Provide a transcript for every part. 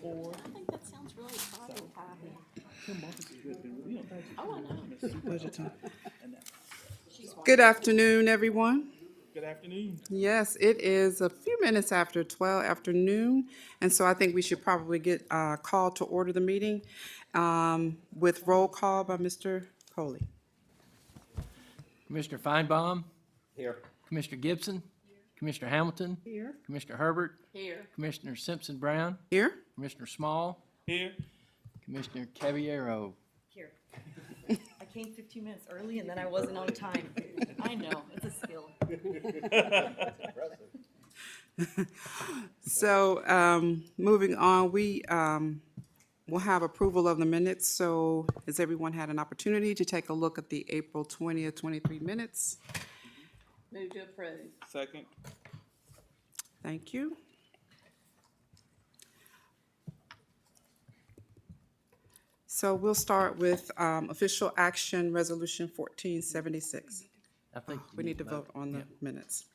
4. I think that sounds really exciting. Oh, I know. Budget time. She's Good afternoon, everyone. Good afternoon. Yes, it is a few minutes after 12 afternoon, and so I think we should probably get called to order the meeting with roll call by Mr. Coley. Commissioner Feinbaum, Here. Commissioner Gibson, Commissioner Hamilton, Here. Commissioner Herbert, here. Commissioner Simpson Brown, Here? Commissioner Small, Here. Commissioner Caballero. Here. I came 15 minutes early and then I wasn't on time. I know, it's a skill. So, moving on, we will have approval of the minutes. So has everyone had an opportunity to take a look at the April 20th, 23 minutes? Move to approve. Second. Thank you. So we'll start with official action resolution 1476. I think We need to vote on the minutes.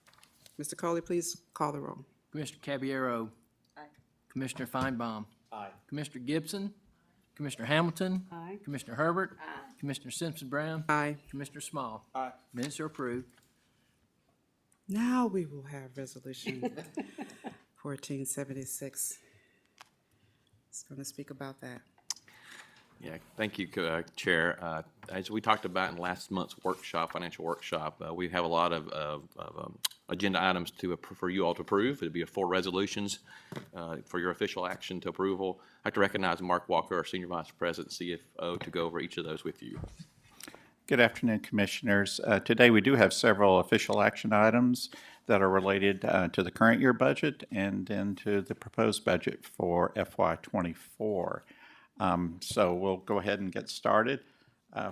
Mr. Coley, please call the roll. Commissioner Caballero. Aye. Commissioner Feinbaum. Aye. Commissioner Gibson, Commissioner Hamilton. Aye. Commissioner Herbert. Commissioner Simpson Brown. Aye. Commissioner Small. Aye. Minutes are approved. Now we will have resolution 1476. It's going to speak about that. Yeah, thank you, Chair. As we talked about in last month's workshop, financial workshop, we have a lot of agenda items for you all to approve. It'd be 4 resolutions for your official action to approval. I'd like to recognize Mark Walker, our Senior Vice President, CFO, to go over each of those with you. Good afternoon, Commissioners. Today we do have several official action items that are related to the current year budget and then to the proposed budget for FY24. So we'll go ahead and get started.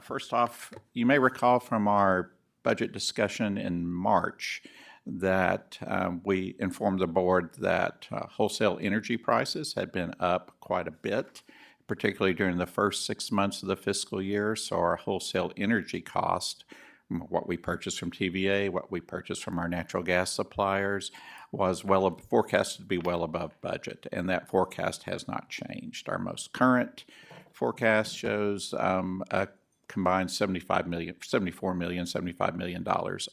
First off, you may recall from our budget discussion in March that we informed the board that wholesale energy prices had been up quite a bit, particularly during the first 6 months of the fiscal year. So our wholesale energy cost, what we purchased from TVA, what we purchased from our natural gas suppliers, was forecasted to be well above budget, and that forecast has not changed. Our most current forecast shows a combined $75 million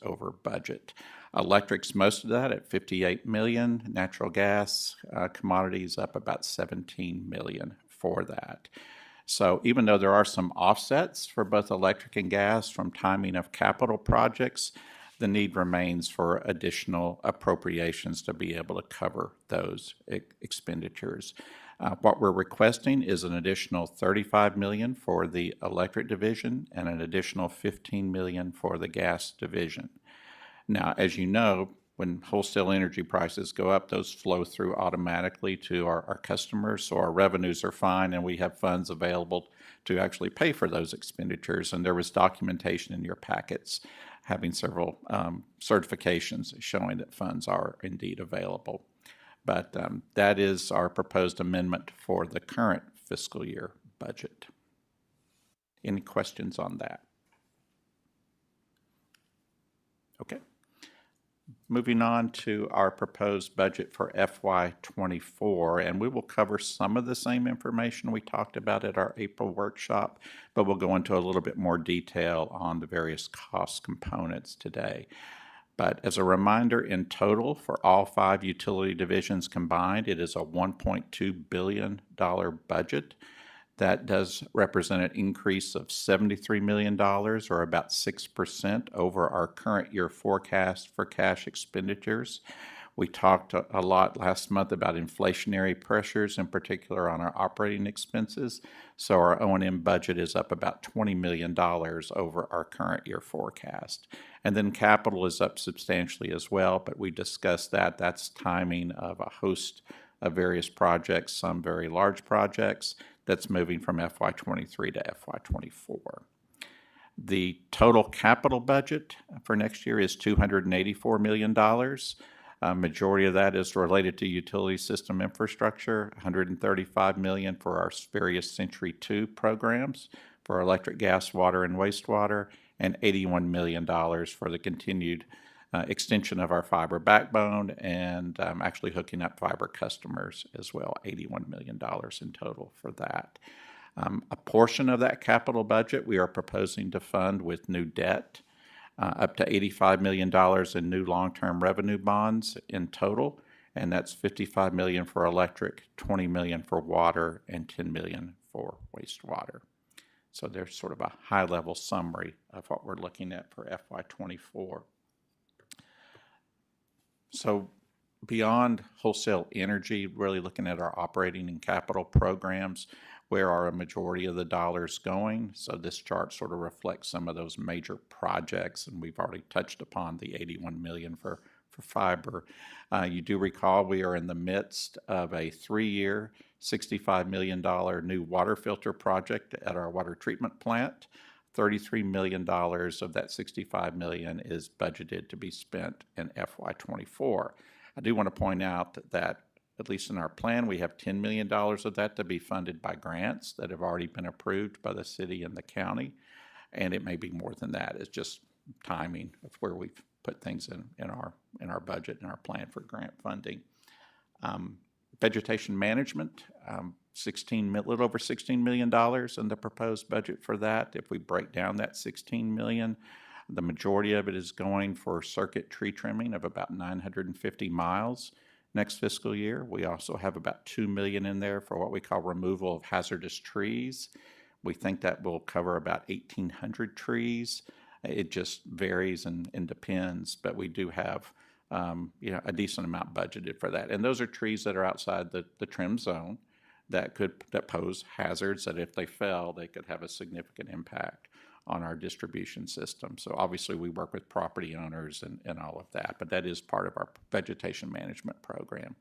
over budget. Electric's most of that at $58 million. Natural gas commodities up about $17 million for that. So even though there are some offsets for both electric and gas from timing of capital projects, the need remains for additional appropriations to be able to cover those expenditures. What we're requesting is an additional $35 million for the electric division and an additional $15 million for the gas division. Now, as you know, when wholesale energy prices go up, those flow through automatically to our customers, so our revenues are fine and we have funds available to actually pay for those expenditures. And there was documentation in your packets having several certifications showing that funds are indeed available. But that is our proposed amendment for the current fiscal year budget. Any questions on that? Okay. Moving on to our proposed budget for FY24, and we will cover some of the same information we talked about at our April workshop, but we'll go into a little bit more detail on the various cost components today. But as a reminder, in total, for all 5 utility divisions combined, it is a $1.2 billion budget. That does represent an increase of $73 million, or about 6% over our current year forecast for cash expenditures. We talked a lot last month about inflationary pressures, in particular on our operating expenses. So our O&M budget is up about $20 million over our current year forecast. And then capital is up substantially as well, but we discussed that. That's timing of a host of various projects, some very large projects, that's moving from FY23 to FY24. The total capital budget for next year is $284 million. Majority of that is related to utility system infrastructure, $135 million for our various Century 2 programs for electric, gas, water, and wastewater, and $81 million for the continued extension of our fiber backbone, and actually hooking up fiber customers as well, $81 million in total for that. A portion of that capital budget we are proposing to fund with new debt, up to $85 million in new long-term revenue bonds in total, and that's $55 million for electric, $20 million for water, and $10 million for wastewater. So there's sort of a high-level summary of what we're looking at for FY24. So beyond wholesale energy, really looking at our operating and capital programs, where are a majority of the dollars going? So this chart sort of reflects some of those major projects, and we've already touched upon the $81 million for fiber. You do recall we are in the midst of a 3-year, $65 million new water filter project at our water treatment plant. $33 million of that $65 million is budgeted to be spent in FY24. I do want to point out that at least in our plan, we have $10 million of that to be funded by grants that have already been approved by the city and the county, and it may be more than that. It's just timing of where we've put things in our budget and our plan for grant funding. Vegetation management, little over $16 million in the proposed budget for that. If we break down that $16 million, the majority of it is going for circuit tree trimming of about 950 miles. Next fiscal year, we also have about $2 million in there for what we call removal of hazardous trees. We think that will cover about 1,800 trees. It just varies and depends, but we do have a decent amount budgeted for that. And those are trees that are outside the trim zone that pose hazards that if they fell, they could have a significant impact on our distribution system. So obviously we work with property owners and all of that, but that is part of our vegetation management program.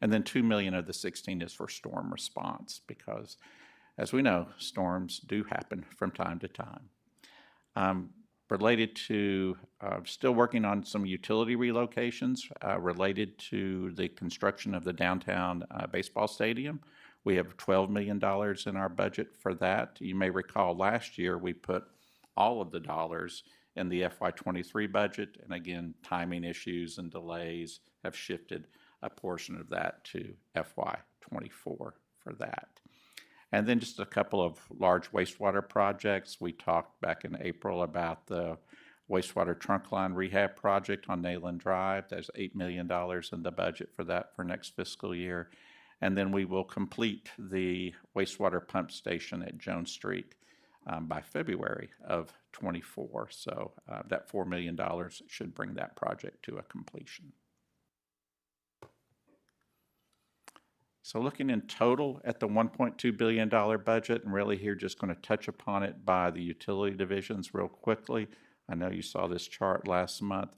And then $2 million of the 16 is for storm response because, as we know, storms do happen from time to time. Related to still working on some utility relocations related to the construction of the downtown baseball stadium. We have $12 million in our budget for that. You may recall last year we put all of the dollars in the FY23 budget, and again, timing issues and delays have shifted a portion of that to FY24 for that. And then just a couple of large wastewater projects. We talked back in April about the wastewater trunk line rehab project on Nayland Drive. There's $8 million in the budget for that for next fiscal year. And then we will complete the wastewater pump station at Jones Street by February of 24. So that $4 million should bring that project to a completion. So looking in total at the $1.2 billion budget, and really here just going to touch upon it by the utility divisions real quickly. I know you saw this chart last month,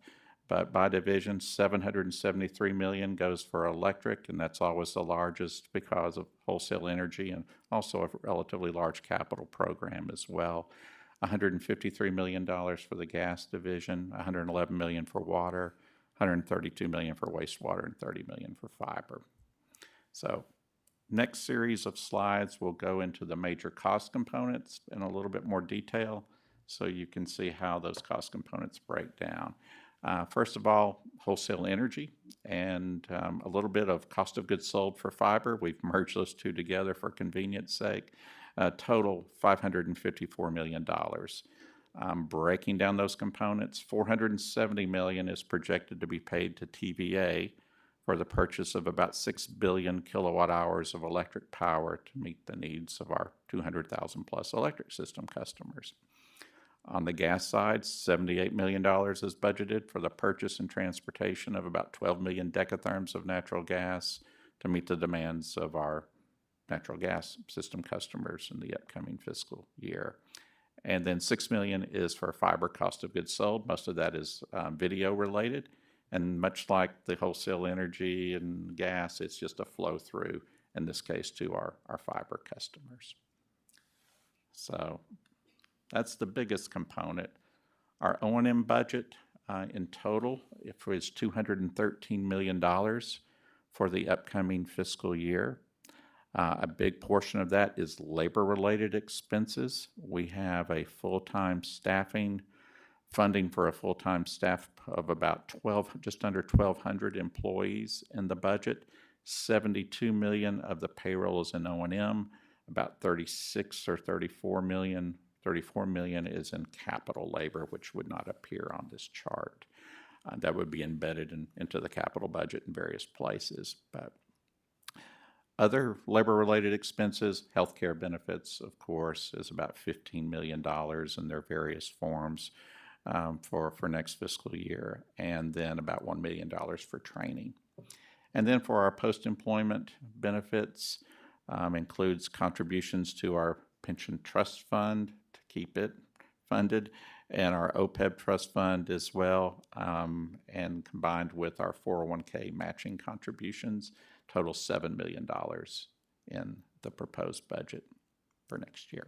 but by division, $773 million goes for electric, and that's always the largest because of wholesale energy and also a relatively large capital program as well. $153 million for the gas division, $111 million for water, $132 million for wastewater, and $30 million for fiber. So next series of slides will go into the major cost components in a little bit more detail so you can see how those cost components break down. First of all, wholesale energy and a little bit of cost of goods sold for fiber. We've merged those two together for convenience sake. Total $554 million. Breaking down those components, $470 million is projected to be paid to TVA for the purchase of about 6 billion kilowatt hours of electric power to meet the needs of our 200,000 plus electric system customers. On the gas side, $78 million is budgeted for the purchase and transportation of about 12 million decatherms of natural gas to meet the demands of our natural gas system customers in the upcoming fiscal year. And then $6 million is for fiber cost of goods sold. Most of that is video related. And much like the wholesale energy and gas, it's just a flow through, in this case, to our fiber customers. So that's the biggest component. Our O&M budget in total is $213 million for the upcoming fiscal year. A big portion of that is labor-related expenses. We have a full-time staffing funding for a full-time staff of about 12, just under 1,200 employees in the budget. 72 million of the payroll is in O&M, about 36 or 34 million is in capital labor, which would not appear on this chart. That would be embedded into the capital budget in various places. But other labor-related expenses, healthcare benefits, of course, is about $15 million in their various forms for next fiscal year, and then about $1 million for training. And then for our post-employment benefits, includes contributions to our pension trust fund to keep it funded, and our OPEB trust fund as well, and combined with our 401k matching contributions, total $7 million in the proposed budget for next year.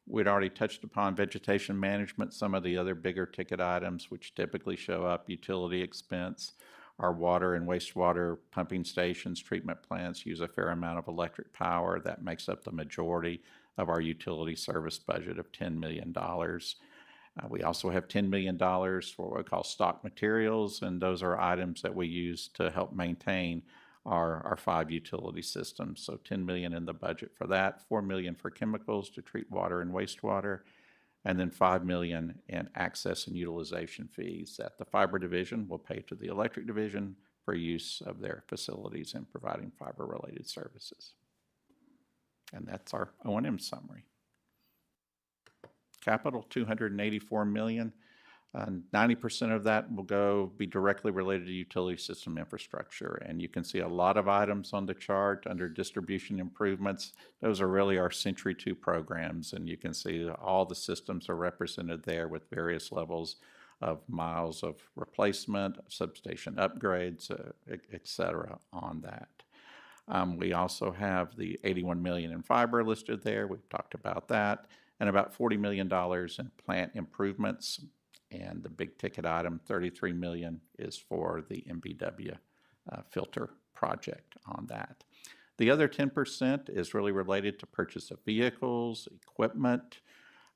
We'd already touched upon vegetation management, some of the other bigger ticket items which typically show up, utility expense. Our water and wastewater pumping stations, treatment plants use a fair amount of electric power. That makes up the majority of our utility service budget of $10 million. We also have $10 million for what we call stock materials, and those are items that we use to help maintain our 5 utility systems. So $10 million in the budget for that, $4 million for chemicals to treat water and wastewater, and then $5 million in access and utilization fees that the fiber division will pay to the electric division for use of their facilities in providing fiber-related services. And that's our O&M summary. Capital, $284 million. 90% of that will be directly related to utility system infrastructure. And you can see a lot of items on the chart under distribution improvements. Those are really our Century 2 programs, and you can see all the systems are represented there with various levels of miles of replacement, substation upgrades, et cetera on that. We also have the $81 million in fiber listed there. We've talked about that, and about $40 million in plant improvements. And the big ticket item, $33 million, is for the MVW filter project on that. The other 10% is really related to purchase of vehicles, equipment,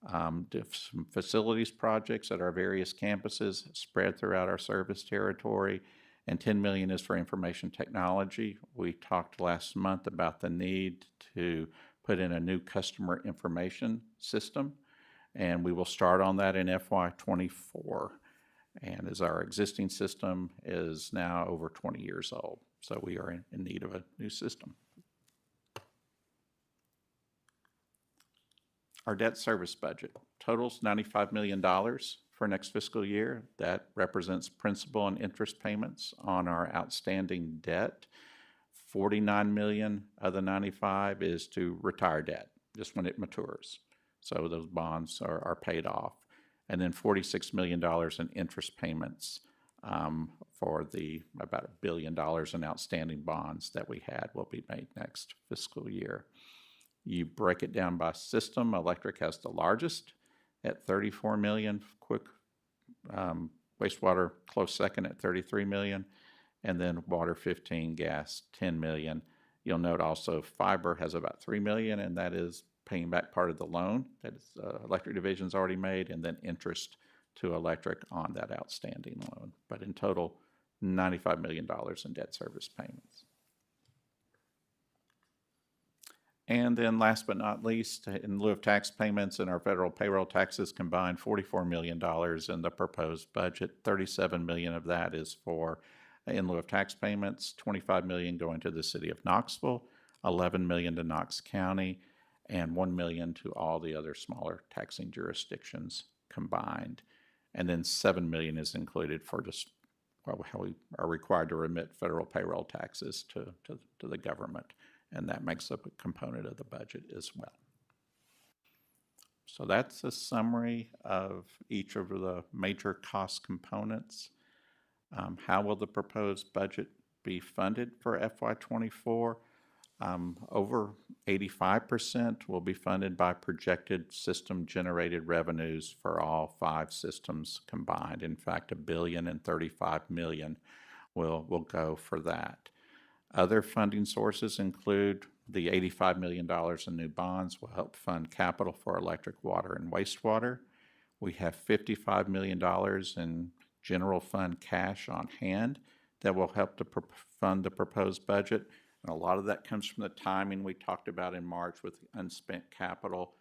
some facilities projects at our various campuses spread throughout our service territory, and $10 million is for information technology. We talked last month about the need to put in a new customer information system, and we will start on that in FY24. And as our existing system is now over 20 years old, so we are in need of a new system. Our debt service budget totals $95 million for next fiscal year. That represents principal and interest payments on our outstanding debt. $49 million of the 95 is to retire debt, just when it matures. So those bonds are paid off. And then $46 million in interest payments for the about $1 billion in outstanding bonds that we had will be made next fiscal year. You break it down by system. Electric has the largest at $34 million. Wastewater close second at $33 million. And then water 15, gas 10 million. You'll note also fiber has about $3 million, and that is paying back part of the loan that electric division's already made, and then interest to electric on that outstanding loan. But in total, $95 million in debt service payments. And then last but not least, in lieu of tax payments and our federal payroll taxes combined, $44 million in the proposed budget. $37 million of that is for in lieu of tax payments, $25 million going to the city of Knoxville, $11 million to Knox County, and $1 million to all the other smaller taxing jurisdictions combined. And then $7 million is included for just how we are required to remit federal payroll taxes to the government. And that makes up a component of the budget as well. So that's a summary of each of the major cost components. How will the proposed budget be funded for FY24? Over 85% will be funded by projected system-generated revenues for all 5 systems combined. In fact, $1.035 billion will go for that. Other funding sources include the $85 million in new bonds will help fund capital for electric, water, and wastewater. We have $55 million in general fund cash on hand that will help to fund the proposed budget. And a lot of that comes from the timing we talked about in March with the unspent capital.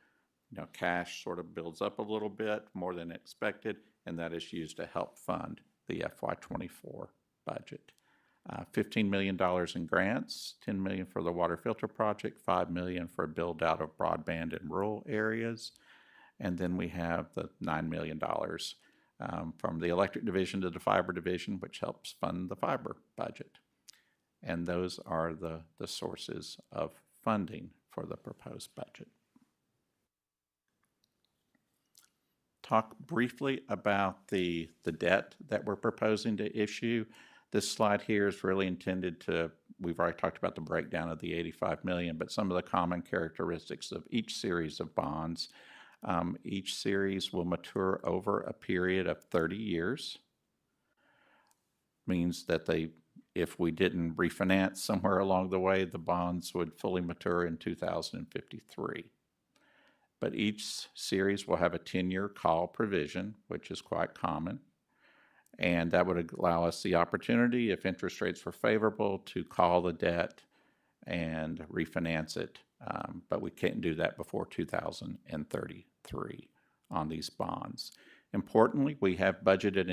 Cash sort of builds up a little bit more than expected, and that is used to help fund the FY24 budget. $15 million in grants, $10 million for the water filter project, $5 million for build out of broadband in rural areas. And then we have the $9 million from the electric division to the fiber division, which helps fund the fiber budget. And those are the sources of funding for the proposed budget. Talk briefly about the debt that we're proposing to issue. This slide here is really intended to, we've already talked about the breakdown of the $85 million, but some of the common characteristics of each series of bonds. Each series will mature over a period of 30 years. Means that if we didn't refinance somewhere along the way, the bonds would fully mature in 2053. But each series will have a 10-year call provision, which is quite common. And that would allow us the opportunity, if interest rates were favorable, to call the debt and refinance it. But we can't do that before 2033 on these bonds. Importantly, we have budgeted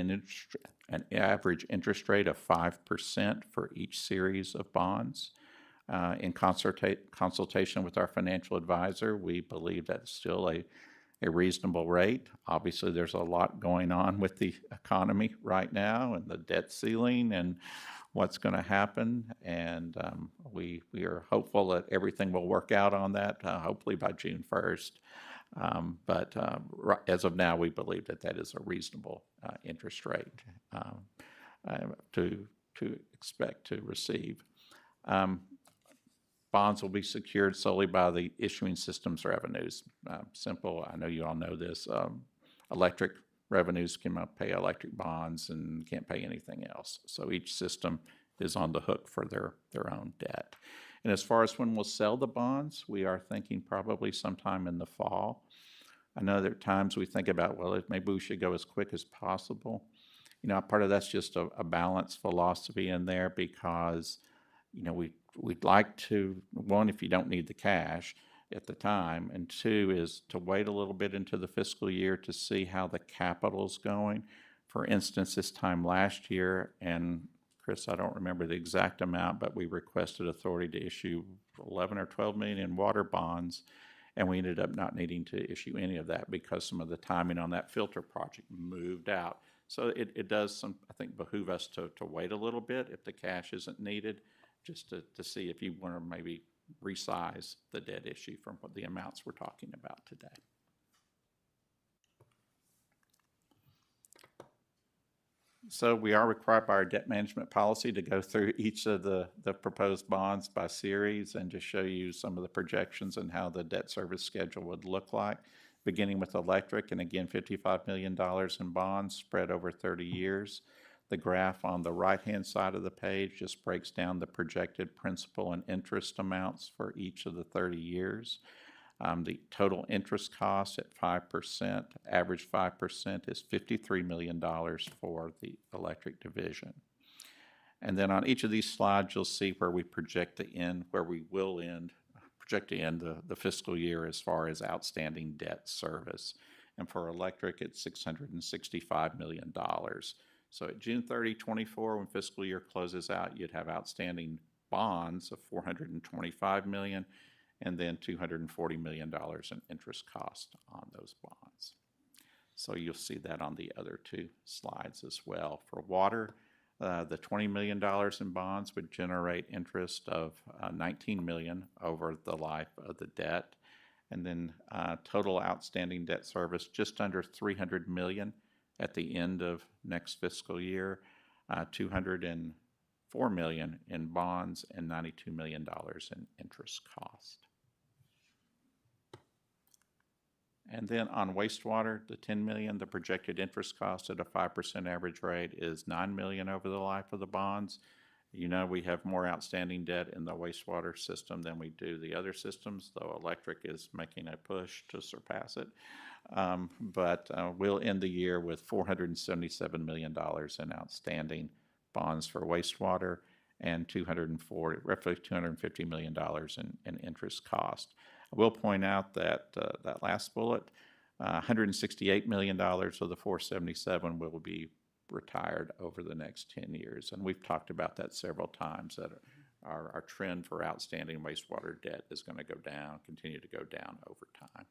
an average interest rate of 5% for each series of bonds. In consultation with our financial advisor, we believe that's still a reasonable rate. Obviously, there's a lot going on with the economy right now and the debt ceiling and what's going to happen. And we are hopeful that everything will work out on that, hopefully by June 1st. But as of now, we believe that is a reasonable interest rate to expect to receive. Bonds will be secured solely by the issuing system's revenues. Simple, I know you all know this. Electric revenues can pay electric bonds and can't pay anything else. So each system is on the hook for their own debt. And as far as when we'll sell the bonds, we are thinking probably sometime in the fall. I know there are times we think about, well, maybe we should go as quick as possible. Part of that's just a balanced philosophy in there because, we'd like to, one, if you don't need the cash at the time, and two is to wait a little bit into the fiscal year to see how the capital's going. For instance, this time last year, and Chris, I don't remember the exact amount, but we requested authority to issue 11 or 12 million in water bonds, and we ended up not needing to issue any of that because some of the timing on that filter project moved out. So it does, I think, behoove us to wait a little bit if the cash isn't needed, just to see if you want to maybe resize the debt issue from what the amounts we're talking about today. So we are required by our debt management policy to go through each of the proposed bonds by series and to show you some of the projections and how the debt service schedule would look like, beginning with electric, and again, $55 million in bonds spread over 30 years. The graph on the right-hand side of the page just breaks down the projected principal and interest amounts for each of the 30 years. The total interest cost at 5%, average 5%, is $53 million for the electric division. And then on each of these slides, you'll see where we project to end, where we will end, project to end the fiscal year as far as outstanding debt service. And for electric, it's $665 million. So at June 30, 24, when fiscal year closes out, you'd have outstanding bonds of $425 million, and then $240 million in interest cost on those bonds. So you'll see that on the other two slides as well. For water, the $20 million in bonds would generate interest of $19 million over the life of the debt, and then total outstanding debt service just under $300 million at the end of next fiscal year, $204 million in bonds and $92 million in interest cost. And then on wastewater, the $10 million, the projected interest cost at a 5% average rate is $9 million over the life of the bonds, You know, we have more outstanding debt in the wastewater system than we do the other systems, though electric is making a push to surpass it. But we'll end the year with $477 million in outstanding bonds for wastewater and roughly $250 million in interest cost. I will point out that that last bullet, $168 million of the 477 will be retired over the next 10 years. And we've talked about that several times, that our trend for outstanding wastewater debt is going to go down, continue to go down over time.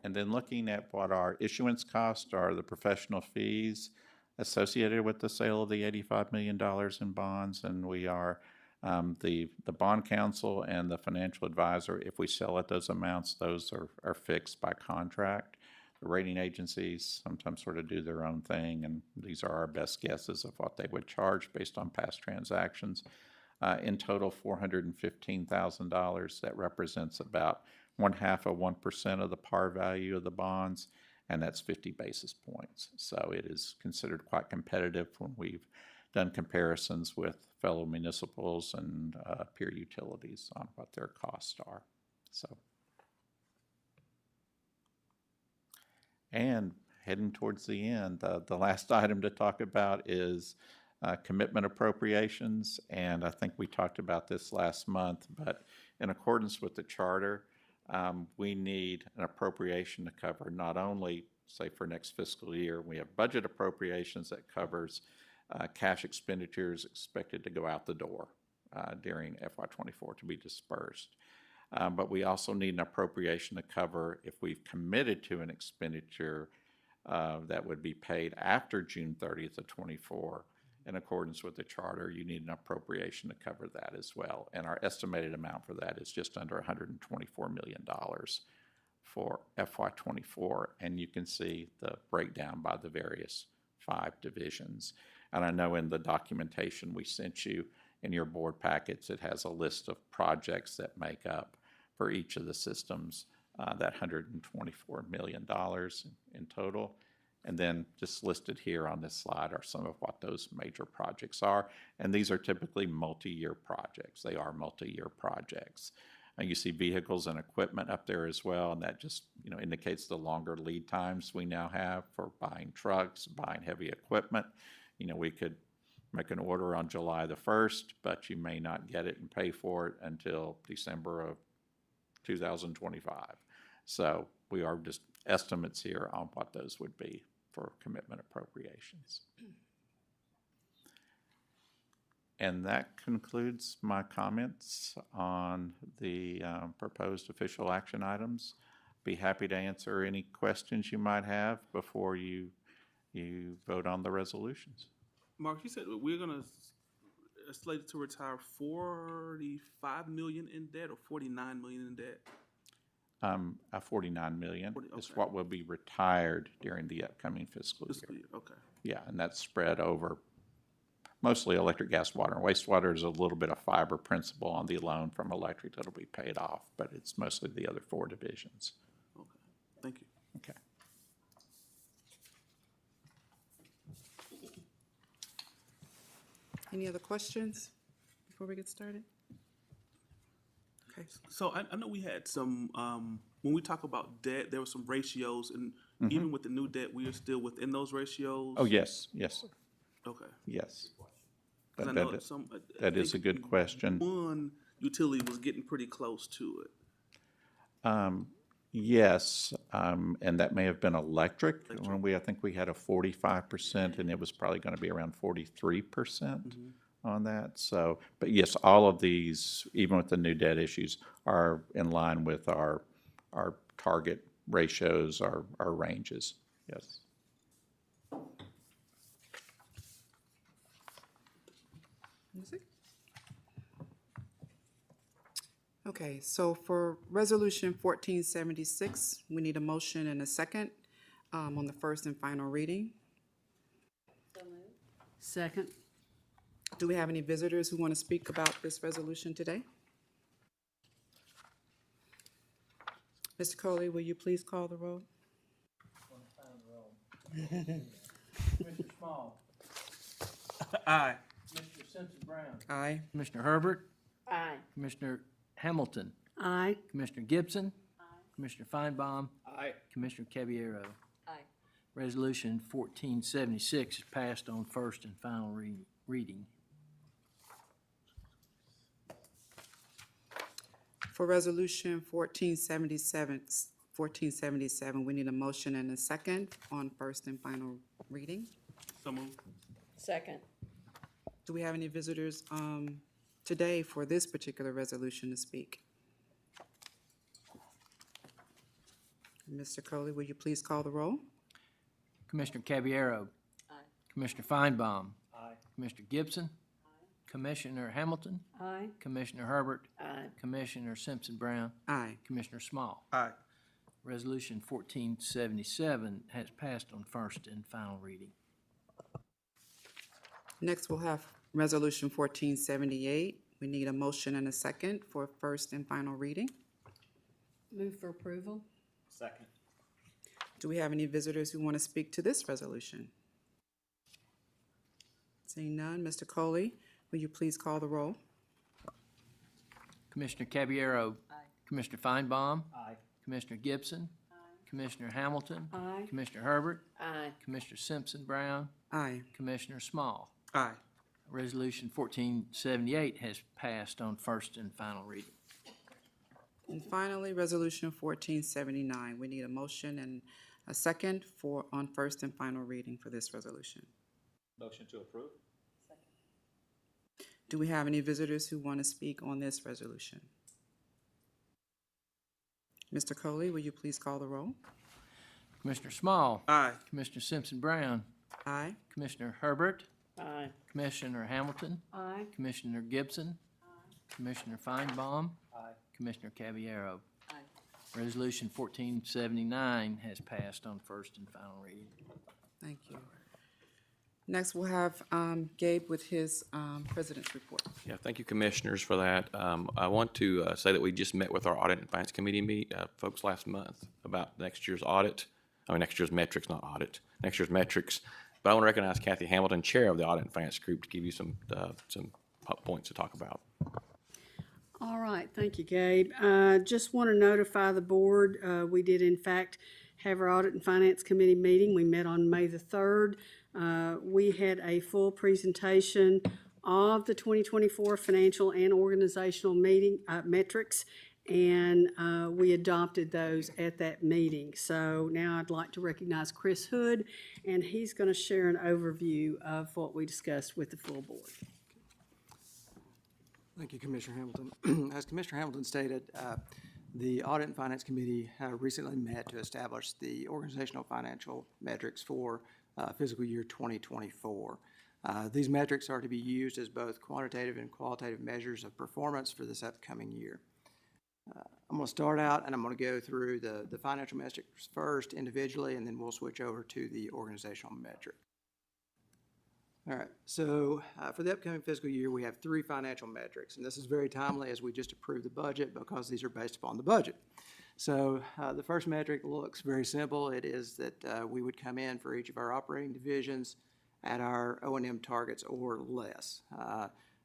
And then looking at what our issuance costs are, the professional fees associated with the sale of the $85 million in bonds, and we are the bond counsel and the financial advisor. If we sell at those amounts, those are fixed by contract. The rating agencies sometimes sort of do their own thing, and these are our best guesses of what they would charge based on past transactions. In total, $415,000. That represents about 0.5% of the par value of the bonds, and that's 50 basis points. So it is considered quite competitive when we've done comparisons with fellow municipals and peer utilities on what their costs are. So, and heading towards the end, the last item to talk about is commitment appropriations, and I think we talked about this last month, but in accordance with the charter, we need an appropriation to cover not only, say, for next fiscal year, we have budget appropriations that covers cash expenditures expected to go out the door during FY24 to be dispersed. But we also need an appropriation to cover if we've committed to an expenditure that would be paid after June 30th of 24. In accordance with the charter, you need an appropriation to cover that as well. And our estimated amount for that is just under $124 million for FY24. And you can see the breakdown by the various 5 divisions. And I know in the documentation we sent you in your board packets, it has a list of projects that make up for each of the systems that $124 million in total. And then just listed here on this slide are some of what those major projects are. And these are typically multi-year projects. They are multi-year projects. You see vehicles and equipment up there as well, and that just indicates the longer lead times we now have for buying trucks, buying heavy equipment. We could make an order on July the 1st, but you may not get it and pay for it until December of 2025. So we are just estimates here on what those would be for commitment appropriations. And that concludes my comments on the proposed official action items. Be happy to answer any questions you might have before you vote on the resolutions. Mark, you said we're going to slated to retire $45 million in debt or $49 million in debt? $49 million is okay. what will be retired during the upcoming fiscal year. Okay. Yeah, and that's spread over mostly electric, gas, water, and wastewater. Is a little bit of fiber principal on the loan from electric that'll be paid off, but it's mostly the other 4 divisions. Okay. Thank you. Okay. Any other questions before we get started? Okay. So I know we had some, when we talk about debt, there were some ratios, and even with the new debt, we are still within those ratios? Oh, yes, yes, Okay. yes. 'Cause I That- know that- some. that is a good question. One utility was getting pretty close to it. Yes, and that may have been electric. When I think we had a 45%, and it was probably going to be around 43% on that. So, but yes, all of these, even with the new debt issues, are in line with our target ratios, our ranges. Yes. Music? Okay, so for Resolution 1476, we need a motion and a second on the first and final reading. Second. Do we have any visitors who want to speak about this resolution today? Mr. Coley, will you please call the roll? Mr. Small. Aye. Commissioner Simpson Brown. Aye. Commissioner Herbert. Aye. Commissioner Hamilton. Aye. Commissioner Gibson. Commissioner Feinbaum. Aye. Commissioner Caballero. Aye. Resolution 1476 is passed on first and final reading. For Resolution 1477, we need a motion and a second on first and final reading. So moved. Second. Do we have any visitors today for this particular resolution to speak? Mr. Coley, will you please call the roll? Commissioner Caballero. Aye. Commissioner Feinbaum. Commissioner Gibson. Commissioner Hamilton. Aye. Commissioner Herbert. Aye. Commissioner Simpson Brown. Aye. Commissioner Small. Aye. Resolution 1477 has passed on first and final reading. Next, we'll have Resolution 1478. We need a motion and a second for first and final reading. Move for approval. Second. Do we have any visitors who want to speak to this resolution? Seeing none, Mr. Coley, will you please call the roll? Commissioner Caballero. Aye. Commissioner Feinbaum. Aye. Commissioner Gibson. Commissioner Hamilton. Aye. Commissioner Herbert. Aye. Commissioner Simpson Brown. Aye. Commissioner Small. Aye. Resolution 1478 has passed on first and final reading. And finally, Resolution 1479. We need a motion and a second on first and final reading for this resolution. Motion to approve? Do we have any visitors who want to speak on this resolution? Mr. Coley, will you please call the roll? Commissioner Small. Aye. Commissioner Simpson Brown. Aye. Commissioner Herbert. Aye. Commissioner Hamilton. Aye. Commissioner Gibson. Commissioner Feinbaum. Commissioner Caballero. Aye. Resolution 1479 has passed on first and final reading. Thank you. Next, we'll have Gabe with his president's report. Yeah, thank you, commissioners, for that. I want to say that we just met with our Audit and Finance Committee folks last month about next year's audit. Next year's metrics, not audit, next year's metrics. But I want to recognize Kathy Hamilton, Chair of the Audit and Finance Group, to give you some points to talk about. All right, thank you, Gabe. Just want to notify the board, we did in fact have our Audit and Finance Committee meeting. We met on May the 3rd. We had a full presentation of the 2024 financial and organizational meeting metrics, and we adopted those at that meeting. So now I'd like to recognize Chris Hood, and he's going to share an overview of what we discussed with the full board. Thank you, Commissioner Hamilton. As Commissioner Hamilton stated, the Audit and Finance Committee recently met to establish the organizational financial metrics for fiscal year 2024. These metrics are to be used as both quantitative and qualitative measures of performance for this upcoming year. I'm going to start out and I'm going to go through the financial metrics first individually, and then we'll switch over to the organizational metric. All right, so for the upcoming fiscal year, we have 3 financial metrics, and this is very timely as we just approved the budget because these are based upon the budget. So the first metric looks very simple. It is that we would come in for each of our operating divisions at our O&M targets or less.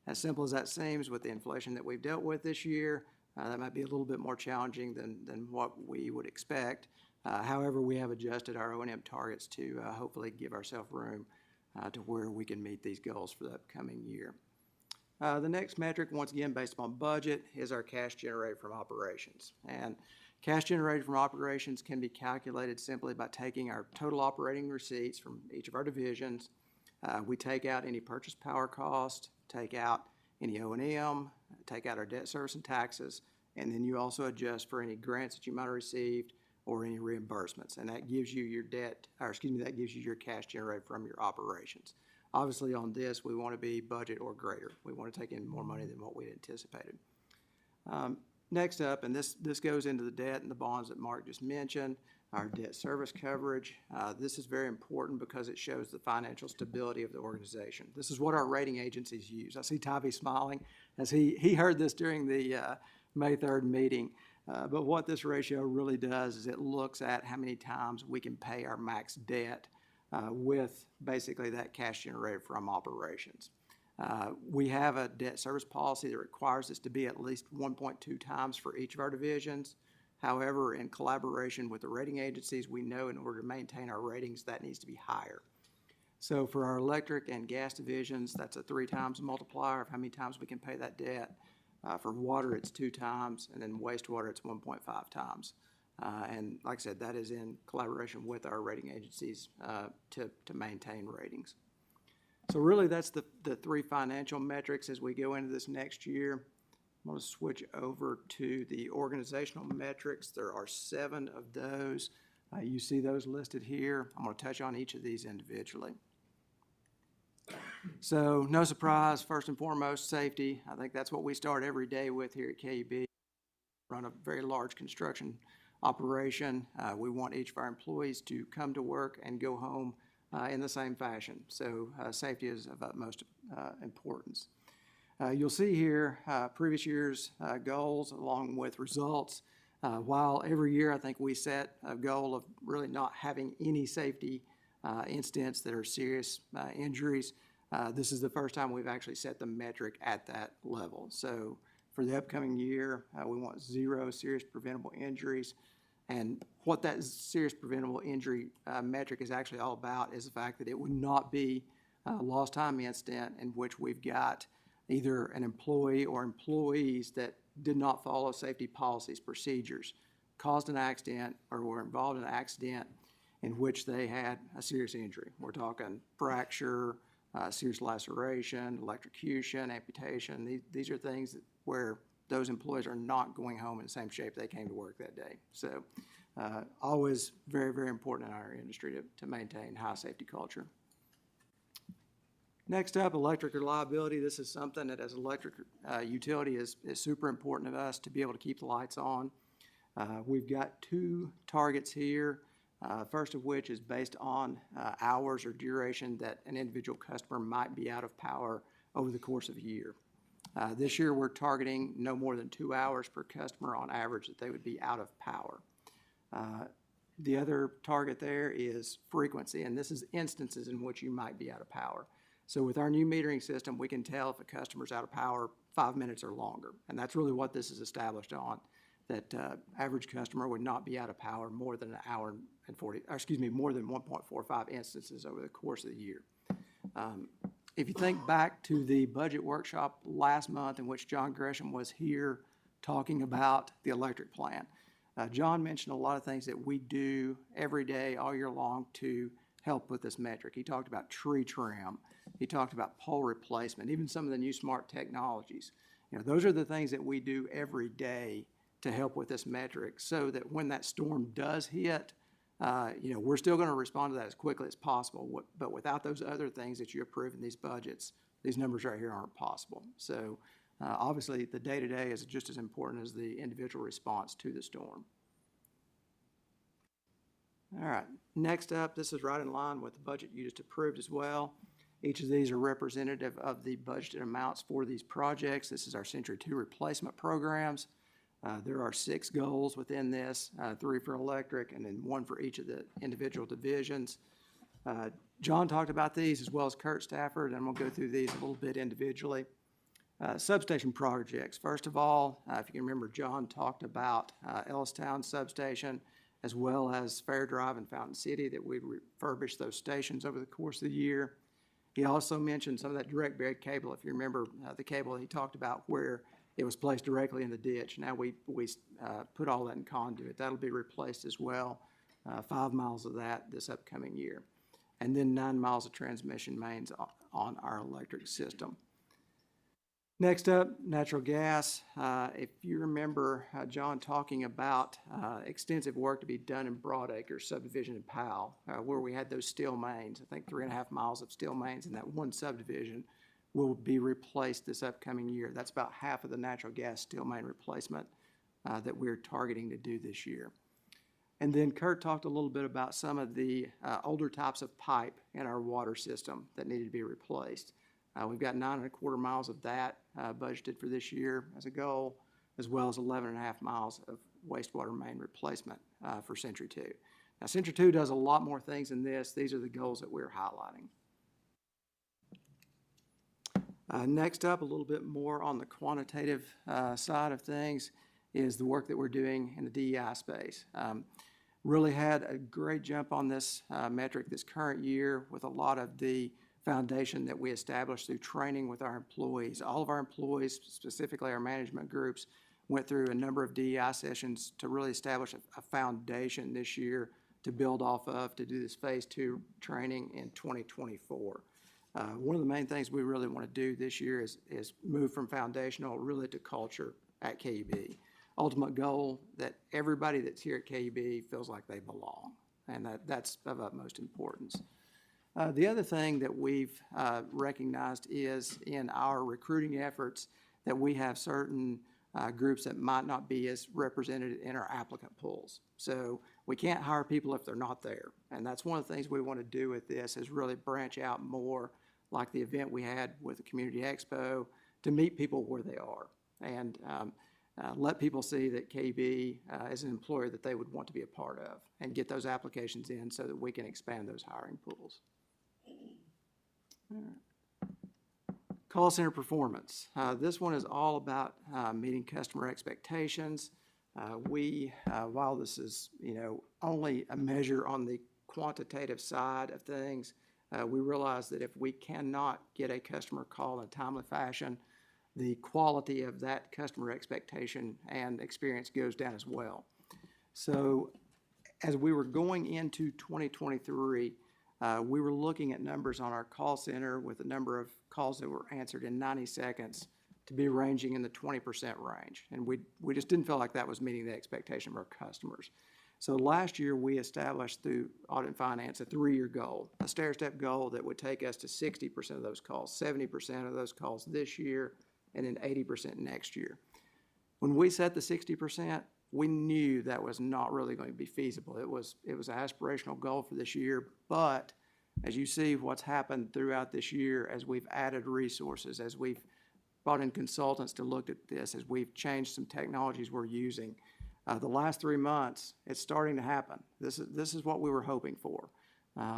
As simple as that seems, with the inflation that we've dealt with this year, that might be a little bit more challenging than what we would expect. However, we have adjusted our O&M targets to hopefully give ourselves room to where we can meet these goals for the upcoming year. The next metric, once again based upon budget, is our cash generated from operations. And cash generated from operations can be calculated simply by taking our total operating receipts from each of our divisions. We take out any purchase power cost, take out any O&M, take out our debt service and taxes, and then you also adjust for any grants that you might have received or any reimbursements, and that gives you your that gives you your cash generated from your operations. Obviously on this, we want to be budget or greater. We want to take in more money than what we anticipated. Next up, and this goes into the debt and the bonds that Mark just mentioned, our debt service coverage. This is very important because it shows the financial stability of the organization. This is what our rating agencies use. I see Tavi smiling as he heard this during the May 3rd meeting. But what this ratio really does is it looks at how many times we can pay our max debt with basically that cash generated from operations. We have a debt service policy that requires us to be at least 1.2 times for each of our divisions. However, in collaboration with the rating agencies, we know in order to maintain our ratings, that needs to be higher. So for our electric and gas divisions, that's a 3 times multiplier of how many times we can pay that debt. For water, it's 2 times, and then wastewater, it's 1.5 times. And like I said, that is in collaboration with our rating agencies to maintain ratings. So really, that's the 3 financial metrics as we go into this next year. I'm going to switch over to the organizational metrics. There are 7 of those. You see those listed here. I'm going to touch on each of these individually. So no surprise, first and foremost, safety. I think that's what we start every day with here at KUB. Run a very large construction operation. We want each of our employees to come to work and go home in the same fashion. So safety is of utmost importance. You'll see here previous year's goals along with results. While every year I think we set a goal of really not having any safety incidents that are serious injuries, this is the first time we've actually set the metric at that level. So for the upcoming year, we want 0 serious preventable injuries. And what that serious preventable injury metric is actually all about is the fact that it would not be a lost time incident in which we've got either an employee or employees that did not follow safety policies, procedures, caused an accident, or were involved in an accident in which they had a serious injury. We're talking fracture, serious laceration, electrocution, amputation. These are things where those employees are not going home in the same shape they came to work that day. So always very, very important in our industry to maintain high safety culture. Next up, electric reliability. This is something that as an electric utility is super important to us to be able to keep the lights on. We've got 2 targets here. First of which is based on hours or duration that an individual customer might be out of power over the course of a year. This year we're targeting no more than 2 hours per customer on average that they would be out of power. The other target there is frequency, and this is instances in which you might be out of power. So with our new metering system, we can tell if a customer's out of power 5 minutes or longer, and that's really what this is established on. That average customer would not be out of power more than an hour and 40, or excuse me, more than 1.45 instances over the course of the year. If you think back to the budget workshop last month in which John Gresham was here talking about the electric plan, John mentioned a lot of things that we do every day, all year long to help with this metric. He talked about tree trim. He talked about pole replacement, even some of the new smart technologies. You know, those are the things that we do every day to help with this metric so that when that storm does hit, we're still going to respond to that as quickly as possible. But without those other things that you approve in these budgets, these numbers right here aren't possible. So obviously the day-to-day is just as important as the individual response to the storm. All right, next up, this is right in line with the budget you just approved as well. Each of these are representative of the budgeted amounts for these projects. This is our Century 2 replacement programs. There are 6 goals within this, 3 for electric and then 1 for each of the individual divisions. John talked about these as well as Kurt Stafford, and we'll go through these a little bit individually. Substation projects. First of all, if you can remember, John talked about Ellistown substation as well as Fair Drive and Fountain City, that we refurbish those stations over the course of the year. He also mentioned some of that direct buried cable. If you remember the cable he talked about where it was placed directly in the ditch. Now we put all that in conduit. That'll be replaced as well. 5 miles of that this upcoming year. And then 9 miles of transmission mains on our electric system. Next up, natural gas. If you remember John talking about extensive work to be done in Broadacre subdivision in Powell, where we had those steel mains, I think 3.5 miles of steel mains in that one subdivision will be replaced this upcoming year. That's about half of the natural gas steel main replacement that we're targeting to do this year. And then Kurt talked a little bit about some of the older types of pipe in our water system that needed to be replaced. We've got 9.25 miles of that budgeted for this year as a goal, as well as 11.5 miles of wastewater main replacement for Century 2. Now, Century 2 does a lot more things than this. These are the goals that we're highlighting. Next up, a little bit more on the quantitative side of things is the work that we're doing in the DEI space. Really had a great jump on this metric this current year with a lot of the foundation that we established through training with our employees. All of our employees, specifically our management groups, went through a number of DEI sessions to really establish a foundation this year to build off of to do this phase 2 training in 2024. One of the main things we really want to do this year is move from foundational really to culture at KUB. Ultimate goal that everybody that's here at KUB feels like they belong, and that's of utmost importance. The other thing that we've recognized is in our recruiting efforts that we have certain groups that might not be as represented in our applicant pools. So we can't hire people if they're not there. And that's one of the things we want to do with this is really branch out more, like the event we had with the Community Expo, to meet people where they are and let people see that KB is an employer that they would want to be a part of and get those applications in so that we can expand those hiring pools. All right. Call center performance. This one is all about meeting customer expectations. While this is, only a measure on the quantitative side of things, we realize that if we cannot get a customer call in a timely fashion, the quality of that customer expectation and experience goes down as well. So as we were going into 2023, we were looking at numbers on our call center with the number of calls that were answered in 90 seconds to be ranging in the 20% range. And we just didn't feel like that was meeting the expectation of our customers. So last year we established through Audit and Finance a 3-year goal, a stair-step goal that would take us to 60% of those calls, 70% of those calls this year, and then 80% next year. When we set the 60%, we knew that was not really going to be feasible. It was an aspirational goal for this year, but as you see what's happened throughout this year, as we've added resources, as we've brought in consultants to look at this, as we've changed some technologies we're using, the last 3 months, it's starting to happen. This is what we were hoping for.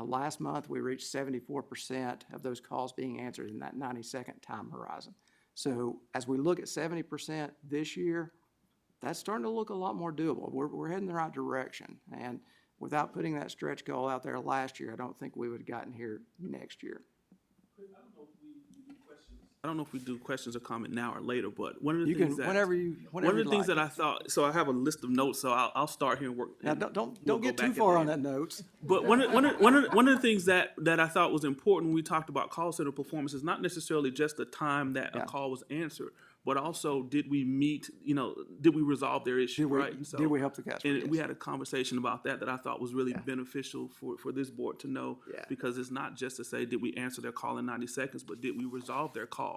Last month, we reached 74% of those calls being answered in that 90-second time horizon. So as we look at 70% this year, that's starting to look a lot more doable. We're heading the right direction. And without putting that stretch goal out there last year, I don't think we would have gotten here next year. I don't know if we do questions or comment now or later, but one of the You things can, that whenever one of the things like. that I thought. So I have a list of notes. So I'll start here and work. Now, and don't we'll get go too back far at on the that end. notes. But one of the things that I thought was important when we talked about call center performance is not necessarily just the time that a call was answered, but also did we meet, did we resolve their issue, right? And so, Did we help the customer? and we Yes. had a conversation about that I thought was really beneficial for this board to know, Yeah. because it's not just to say, did we answer their call in 90 seconds, but did we resolve their call?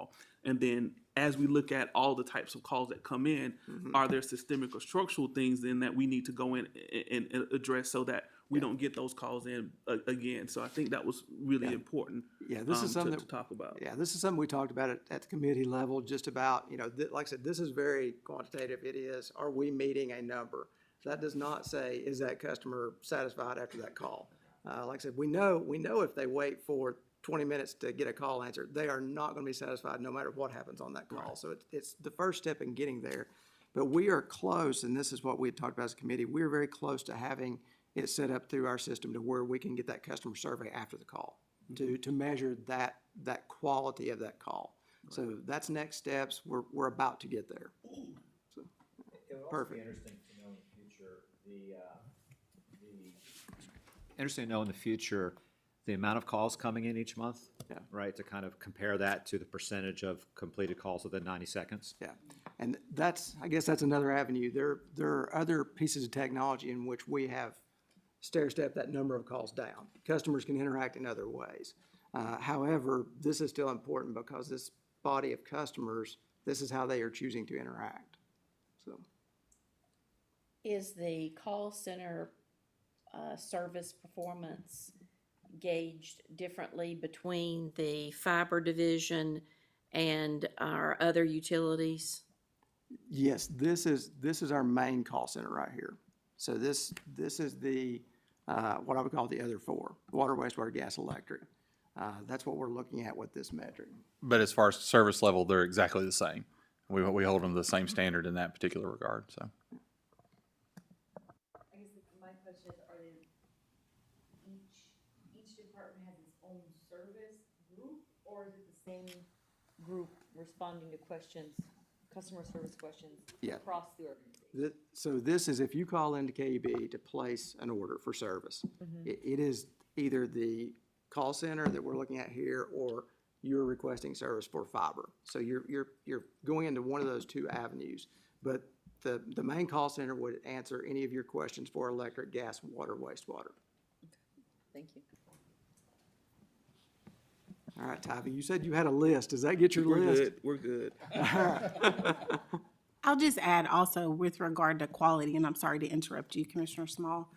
And then as we look at all the types of calls that come in, are there systemic or structural things then that we need to go in and address so that we don't get those calls in again? So I think that was really important. Yeah, this is something to talk about. Yeah, this is something we talked about at the committee level, just about, like I said, this is very quantitative. It is, are we meeting a number? That does not say, is that customer satisfied after that call? Like I said, we know if they wait for 20 minutes to get a call answered, they are not going to be satisfied no matter what happens on that call. Right. So it's the first step in getting there. But we are close, and this is what we had talked about as a committee, we're very close to having it set up through our system to where we can get that customer survey after the call to measure that quality of that call. Right. So that's next steps. We're about to get there. So, it would also perfect. be interesting to know in the future interesting to know in the future the amount of calls coming in each month, right? To kind of compare that to the percentage of completed calls within 90 seconds. Yeah, and I guess that's another avenue. There are other pieces of technology in which we have stair-step that number of calls down. Customers can interact in other ways. However, this is still important because this body of customers, this is how they are choosing to interact. So, Is the call center service performance gauged differently between the fiber division and our other utilities? yes, this is our main call center right here. So this is the what I would call the other four: water, wastewater, gas, electric. That's what we're looking at with this metric. But as far as service level, they're exactly the same. We hold them to the same standard in that particular regard, so. I guess my question is, are they, each department has its own service group, or is it the same group responding to questions, customer service questions Yeah. across the organization? So this is if you call into KUB to place an order for service, it is either the call center that we're looking at here, or you're requesting service for fiber. So you're going into one of those two avenues. But the main call center would answer any of your questions for electric, gas, water, wastewater. Thank you. All right, Tybee, you said you had a list. Does that get your list? We're good. I'll just add also with regard to quality, and I'm sorry to interrupt you, Commissioner Small.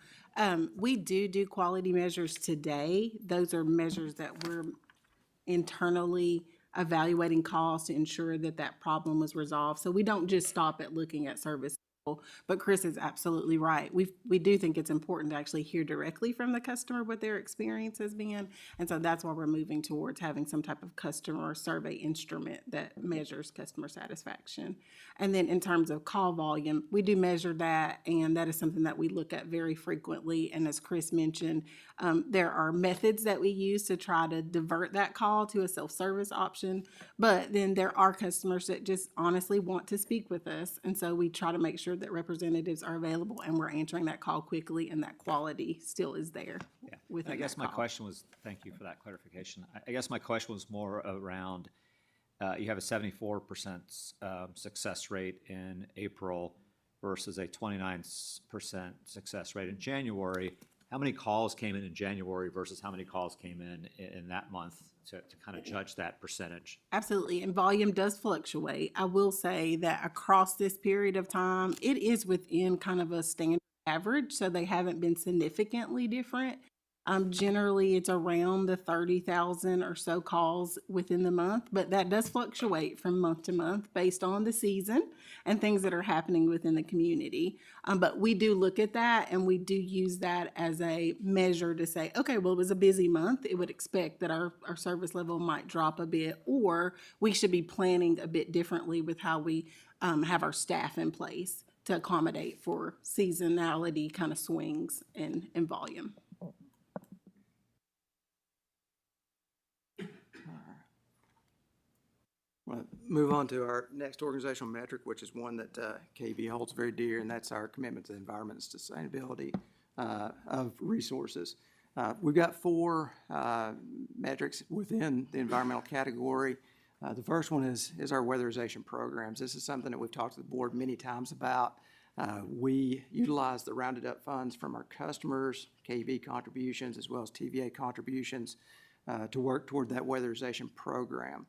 We do quality measures today. Those are measures that we're internally evaluating calls to ensure that that problem was resolved. So we don't just stop at looking at service. But Chris is absolutely right. We do think it's important to actually hear directly from the customer what their experience has been. And so that's why we're moving towards having some type of customer survey instrument that measures customer satisfaction. And then in terms of call volume, we do measure that, and that is something that we look at very frequently. And as Chris mentioned, there are methods that we use to try to divert that call to a self-service option. But then there are customers that just honestly want to speak with us. And so we try to make sure that representatives are available and we're answering that call quickly and that quality still is there. Yeah. within I guess that my call. question was, thank you for that clarification. I guess my question was more around, you have a 74% success rate in April versus a 29% success rate in January. How many calls came in January versus how many calls came in that month to kind of judge that percentage? Absolutely, and volume does fluctuate. I will say that across this period of time, it is within kind of a standard average, so they haven't been significantly different. Generally, it's around the 30,000 or so calls within the month, but that does fluctuate from month to month based on the season and things that are happening within the community. But we do look at that, and we do use that as a measure to say, okay, well, it was a busy month. It would expect that our service level might drop a bit, or we should be planning a bit differently with how we have our staff in place to accommodate for seasonality kind of swings in volume. Well, move on to our next organizational metric, which is one that KUB holds very dear, and that's our commitment to the environment and sustainability of resources. We've got four metrics within the environmental category. The first one is our weatherization programs. This is something that we've talked to the board many times about. We utilize the rounded up funds from our customers, KUB contributions, as well as TVA contributions to work toward that weatherization program.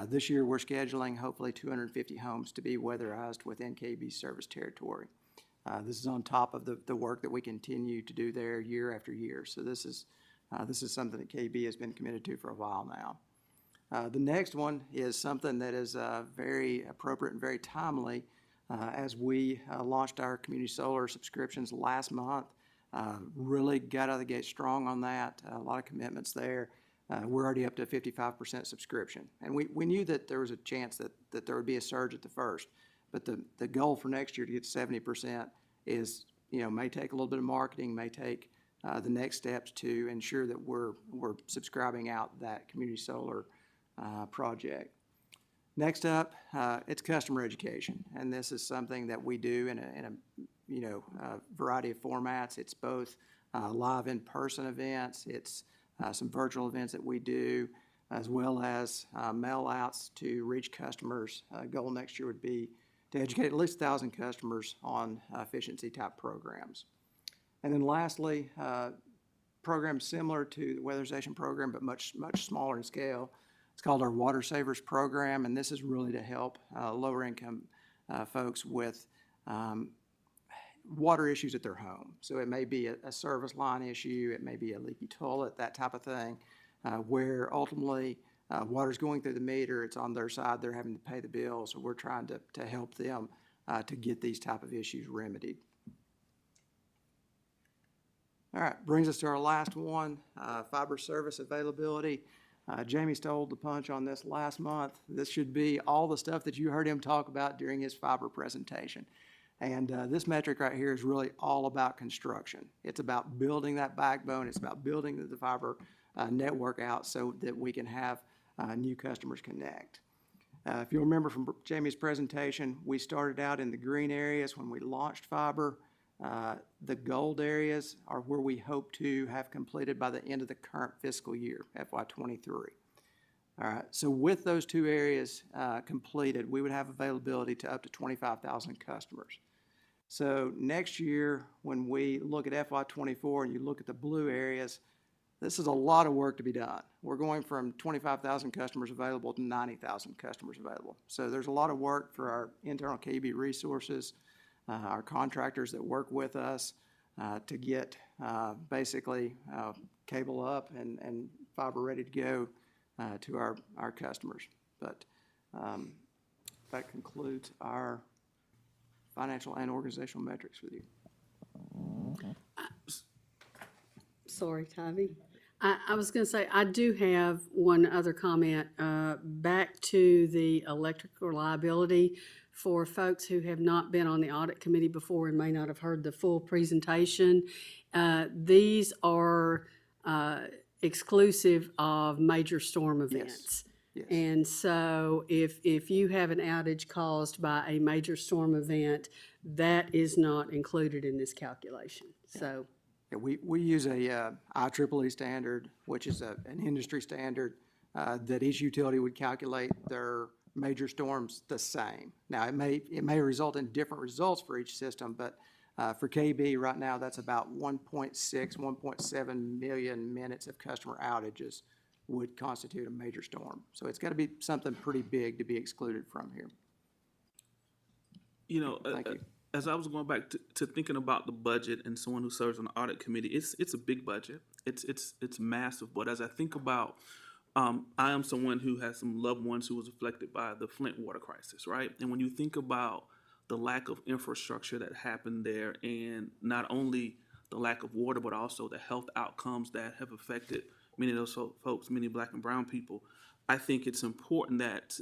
This year, we're scheduling hopefully 250 homes to be weatherized within KUB's service territory. This is on top of the work that we continue to do there year after year. So this is something that KUB has been committed to for a while now. The next one is something that is very appropriate and very timely as we launched our community solar subscriptions last month. Really got out of the gate strong on that. A lot of commitments there. We're already up to 55% subscription. And we knew that there was a chance that there would be a surge at the first. But the goal for next year to get to 70% is, may take a little bit of marketing, may take the next steps to ensure that we're subscribing out that community solar project. Next up, it's customer education. And this is something that we do in a variety of formats. It's both live in-person events, it's some virtual events that we do, as well as mail outs to reach customers. Goal next year would be to educate at least 1,000 customers on efficiency type programs. And then lastly, programs similar to the weatherization program, but much smaller in scale. It's called our Water Savers program, and this is really to help lower income folks with water issues at their home. So it may be a service line issue, it may be a leaky toilet, that type of thing, where ultimately water's going through the meter, it's on their side, they're having to pay the bill, so we're trying to help them to get these type of issues remedied. All right, brings us to our last one, fiber service availability. Jamie stole the punch on this last month. This should be all the stuff that you heard him talk about during his fiber presentation. And this metric right here is really all about construction. It's about building that backbone. It's about building the fiber network out so that we can have new customers connect. If you remember from Jamie's presentation, we started out in the green areas when we launched fiber. The gold areas are where we hope to have completed by the end of the current fiscal year, FY23. All right, so with those two areas completed, we would have availability to up to 25,000 customers. So next year, when we look at FY24 and you look at the blue areas, this is a lot of work to be done. We're going from 25,000 customers available to 90,000 customers available. So there's a lot of work for our internal KUB resources, our contractors that work with us to get basically cable up and fiber ready to go to our customers. But that concludes our financial and organizational metrics with you. Sorry, Tavy. I was going to say, I do have one other comment back to the electric reliability for folks who have not been on the audit committee before and may not have heard the full presentation. These are exclusive of major storm events. Yes. And so if you have an outage caused by a major storm event, that is not included in this calculation. So. Yeah, we use a IEEE standard, which is an industry standard that each utility would calculate their major storms the same. Now, it may result in different results for each system, but for KB right now, that's about 1.6, 1.7 million minutes of customer outages would constitute a major storm. So it's got to be something pretty big to be excluded from here. You know, Thank you. As I was going back to thinking about the budget and someone who serves on the audit committee, it's a big budget. It's massive. But as I think about, I am someone who has some loved ones who was affected by the Flint water crisis, right? And when you think about the lack of infrastructure that happened there, and not only the lack of water, but also the health outcomes that have affected many of those folks, many Black and brown people, I think it's important that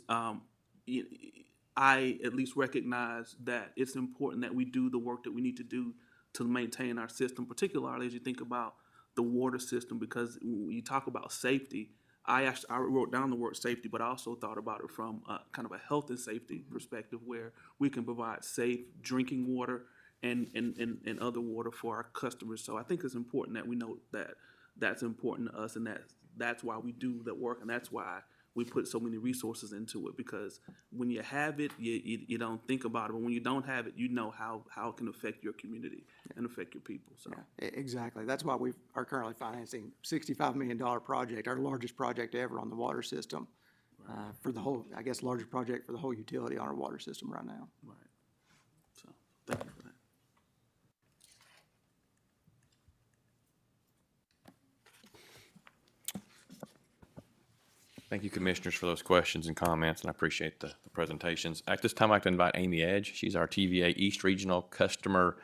I at least recognize that it's important that we do the work that we need to do to maintain our system, particularly as you think about the water system, because when you talk about safety, I wrote down the word safety, but I also thought about it from kind of a health and safety perspective, where we can provide safe drinking water and other water for our customers. So I think it's important that we know that that's important to us, and that's why we do that work, and that's why we put so many resources into it, because when you have it, you don't think about it. But when you don't have it, you know how it can affect your community and affect your people. So Yeah, exactly. That's why we are currently financing $65 million project, our largest project ever on the water system, for the whole, I guess, largest project for the whole utility on our water system right now. Right. So thank you for that. Thank you, Commissioners, for those questions and comments, and I appreciate the presentations. At this time, I'd like to invite Amy Edge. She's our TVA East Regional Customer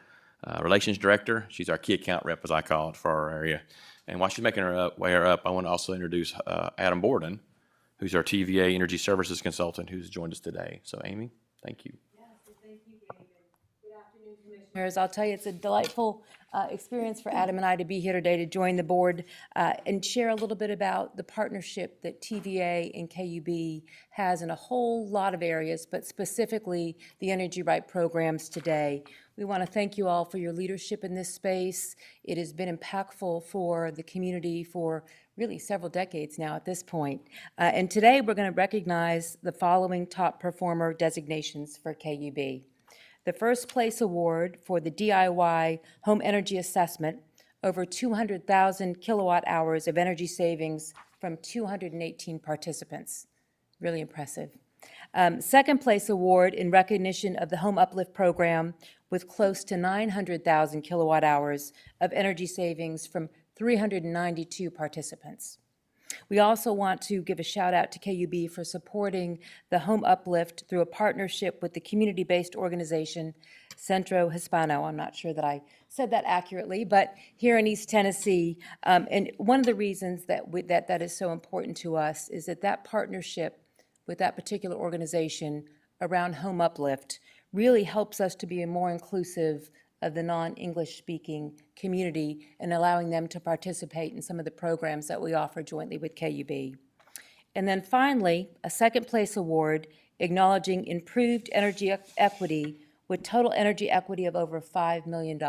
Relations Director. She's our key account rep, as I call it, for our area. And while she's making her way up, I want to also introduce Adam Borden, who's our TVA Energy Services Consultant, who's joined us today. So, Amy, thank you. I'll tell you, it's a delightful experience for Adam and I to be here today to join the board and share a little bit about the partnership that TVA and KUB has in a whole lot of areas, but specifically the Energy Right programs today. We want to thank you all for your leadership in this space. It has been impactful for the community for really several decades now at this point. And today we're going to recognize the following top performer designations for KUB. The first place award for the DIY home energy assessment, over 200,000 kilowatt hours of energy savings from 218 participants. Really impressive. Second place award in recognition of the Home Uplift Program with close to 900,000 kilowatt hours of energy savings from 392 participants. We also want to give a shout out to KUB for supporting the Home Uplift through a partnership with the community-based organization Centro Hispano. I'm not sure that I said that accurately, but here in East Tennessee. And one of the reasons that is so important to us is that partnership with that particular organization around Home Uplift really helps us to be more inclusive of the non-English speaking community and allowing them to participate in some of the programs that we offer jointly with KUB. And then finally, a second place award acknowledging improved energy equity with total energy equity of over $5 million.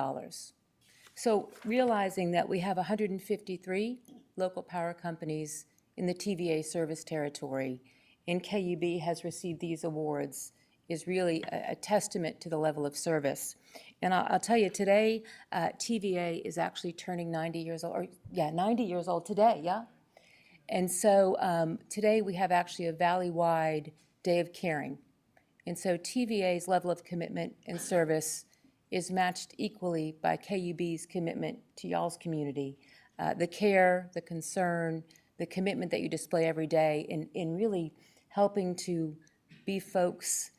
So realizing that we have 153 local power companies in the TVA service territory, and KUB has received these awards, is really a testament to the level of service. And I'll tell you, today, TVA is actually turning 90 years old, 90 years old today, yeah? And so today we have actually a valley-wide day of caring. And so TVA's level of commitment and service is matched equally by KUB's commitment to y'all's community. The care, the concern, the commitment that you display every day in really helping to be folks,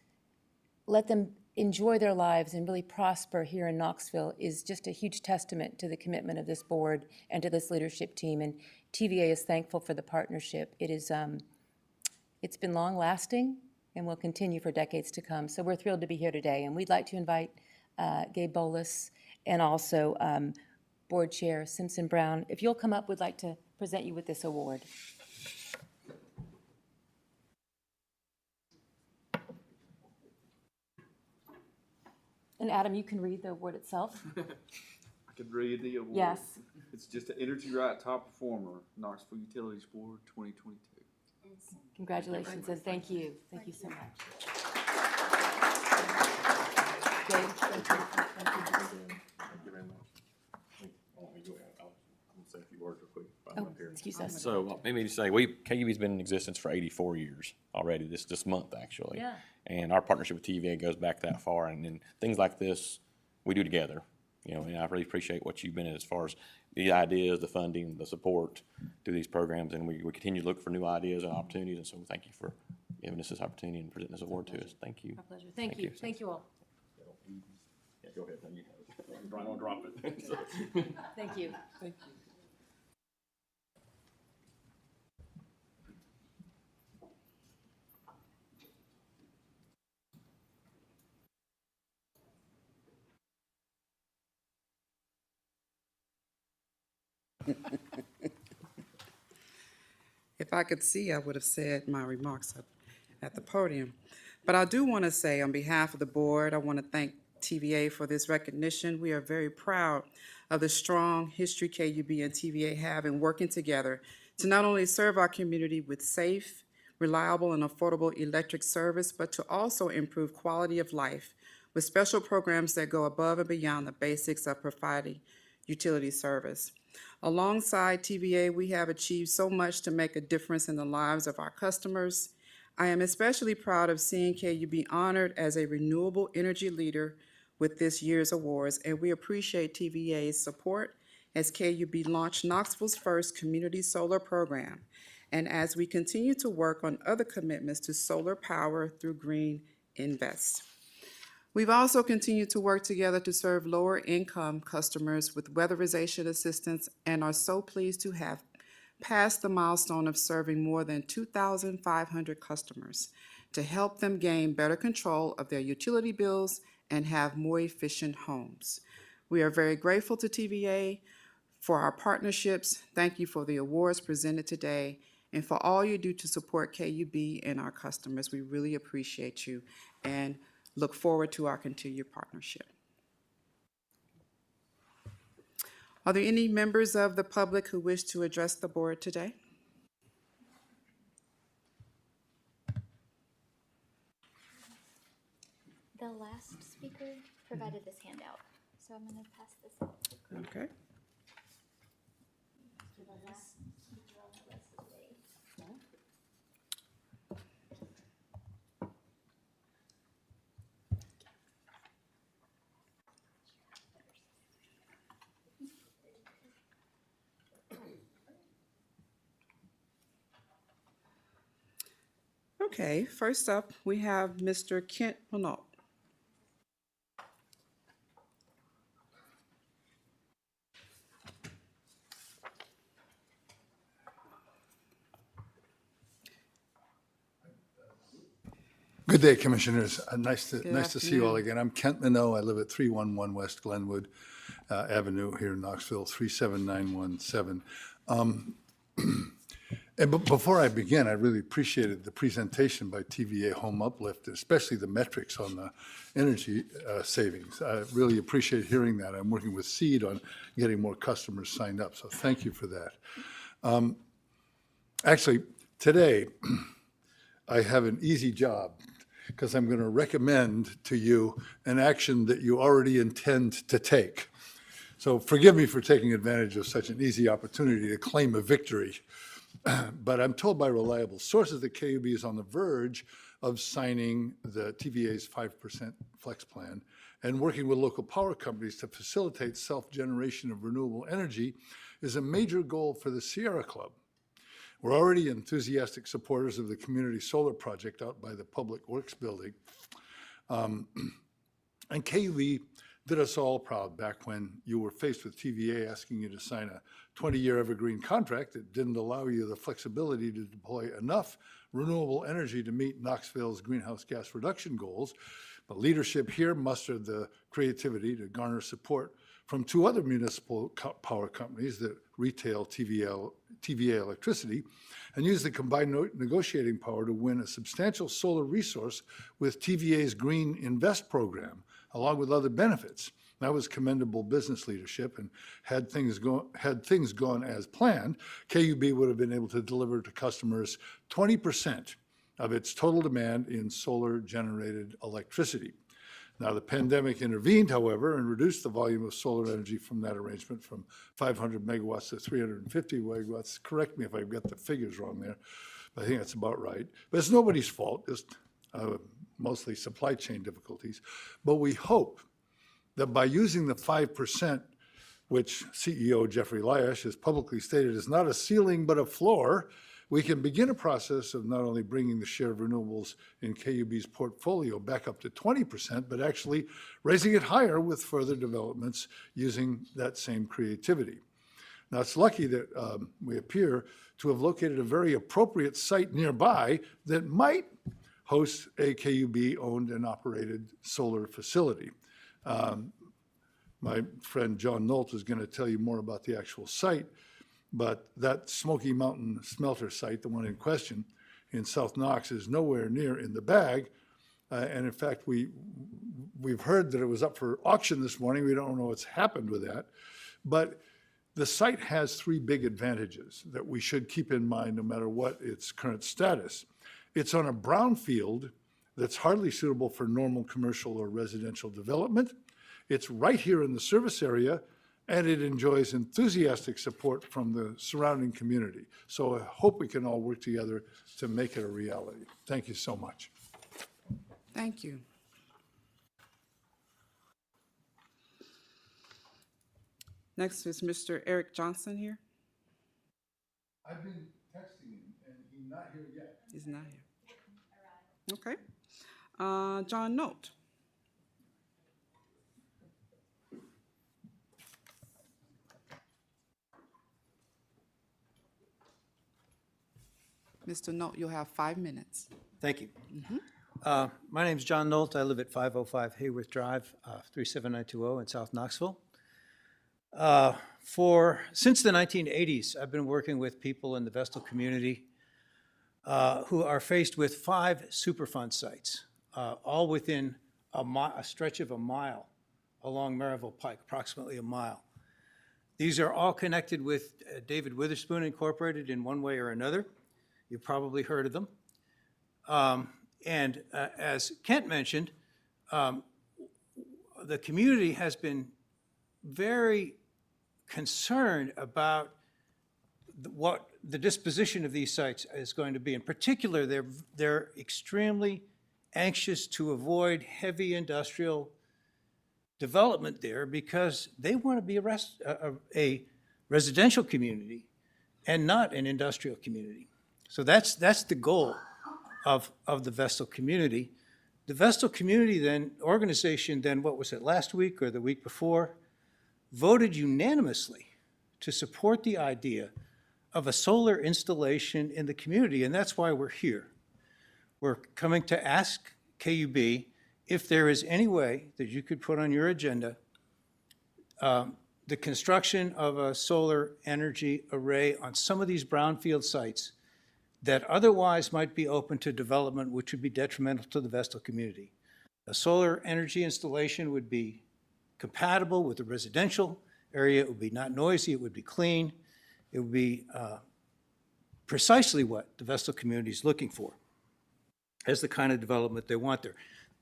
let them enjoy their lives and really prosper here in Knoxville is just a huge testament to the commitment of this board and to this leadership team. And TVA is thankful for the partnership. It's been long-lasting and will continue for decades to come. So we're thrilled to be here today. And we'd like to invite Gabe Bolus and also Board Chair Simpson Brown. If you'll come up, we'd like to present you with this award. And Adam, you can read the award itself. I could read the award. Yes. It's just an Energy Right Top Performer, Knoxville Utilities Board 2022. Congratulations and thank you. Thank you so much. Dave, thank you. Thank you very much. Go ahead. I'm going to say a few words real quick. Oh, excuse us. So let me just say, KUB's been in existence for 84 years already, this month, actually. Yeah. And our partnership with TVA goes back that far, and things like this, we do together. You know, and I really appreciate what you've been in as far as the ideas, the funding, the support through these programs, and we continue to look for new ideas and opportunities, and so thank you for giving us this opportunity and presenting this award to us. Thank you. My pleasure. Thank you. Thank you all. Yeah, go ahead. You don't want to drop it. Thank you. Thank you. If I could see, I would have said my remarks up at the podium. But I do want to say, on behalf of the board, I want to thank TVA for this recognition. We are very proud of the strong history KUB and TVA have in working together to not only serve our community with safe, reliable, and affordable electric service, but to also improve quality of life with special programs that go above and beyond the basics of providing utility service. Alongside TVA, we have achieved so much to make a difference in the lives of our customers. I am especially proud of seeing KUB honored as a renewable energy leader with this year's awards, and we appreciate TVA's support as KUB launched Knoxville's first community solar program, and as we continue to work on other commitments to solar power through Green Invest. We've also continued to work together to serve lower-income customers with weatherization assistance and are so pleased to have passed the milestone of serving more than 2,500 customers to help them gain better control of their utility bills and have more efficient homes. We are very grateful to TVA for our partnerships. Thank you for the awards presented today and for all you do to support KUB and our customers. We really appreciate you and look forward to our continued partnership. Are there any members of the public who wish to address the board today? The last speaker provided this handout, so I'm going to pass this out. Okay. Okay, first up, we have Mr. Kent Minot. Good day, Commissioners. Nice to see you all afternoon. again. I'm Kent Minot. I live at 311 West Glenwood Avenue here in Knoxville, 37917. Before I begin, I really appreciated the presentation by TVA Home Uplift, especially the metrics on the energy savings. I really appreciate hearing that. I'm working with Seed on getting more customers signed up, so thank you for that. Actually, today, I have an easy job because I'm going to recommend to you an action that you already intend to take. So forgive me for taking advantage of such an easy opportunity to claim a victory. But I'm told by reliable sources that KUB is on the verge of signing the TVA's 5% flex plan and working with local power companies to facilitate self-generation of renewable energy is a major goal for the Sierra Club. We're already enthusiastic supporters of the community solar project out by the Public Works Building. And KUB did us all proud back when you were faced with TVA asking you to sign a 20-year evergreen contract that didn't allow you the flexibility to deploy enough renewable energy to meet Knoxville's greenhouse gas reduction goals. But leadership here mustered the creativity to garner support from two other municipal power companies that retail TVA electricity and use the combined negotiating power to win a substantial solar resource with TVA's Green Invest program, along with other benefits. That was commendable business leadership, and had things gone as planned, KUB would have been able to deliver to customers 20% of its total demand in solar-generated electricity. Now, the pandemic intervened, however, and reduced the volume of solar energy from that arrangement from 500 megawatts to 350 megawatts. Correct me if I've got the figures wrong there, but I think that's about right. But it's nobody's fault, just mostly supply chain difficulties. But we hope that by using the 5%, which CEO Jeffrey Lyash has publicly stated is not a ceiling but a floor, we can begin a process of not only bringing the share of renewables in KUB's portfolio back up to 20%, but actually raising it higher with further developments using that same creativity. Now, it's lucky that we appear to have located a very appropriate site nearby that might host a KUB-owned and operated solar facility. My friend John Nolt is going to tell you more about the actual site, but that Smoky Mountain smelter site, the one in question in South Knox, is nowhere near in the bag. And in fact, we've heard that it was up for auction this morning. We don't know what's happened with that. But the site has three big advantages that we should keep in mind no matter what its current status. It's on a brownfield that's hardly suitable for normal commercial or residential development. It's right here in the service area, and it enjoys enthusiastic support from the surrounding community. So I hope we can all work together to make it a reality. Thank you so much. Thank you. Next is Mr. Eric Johnson here. I've been texting him, and he's not here yet. He's not here. Okay. John Nolt. Mr. Nolt, you'll have 5 minutes. Thank you. My name's John Nolt. I live at 505 Hayworth Drive, 37920 in South Knoxville. Since the 1980s, I've been working with people in the Vestal community who are faced with 5 Superfund sites, all within a stretch of a mile along Maryville Pike, approximately a mile. These are all connected with David Witherspoon Incorporated in one way or another. You've probably heard of them. As Kent mentioned, the community has been very concerned about what the disposition of these sites is going to be. In particular, they're extremely anxious to avoid heavy industrial development there because they want to be a residential community and not an industrial community. So that's the goal. of the Vestal community. The Vestal community then, organization then, what was it, last week or the week before, voted unanimously to support the idea of a solar installation in the community, and that's why we're here. We're coming to ask KUB if there is any way that you could put on your agenda the construction of a solar energy array on some of these brownfield sites that otherwise might be open to development, which would be detrimental to the Vestal community. A solar energy installation would be compatible with the residential area. It would be not noisy, it would be clean. It would be precisely what the Vestal community is looking for as the kind of development they want there.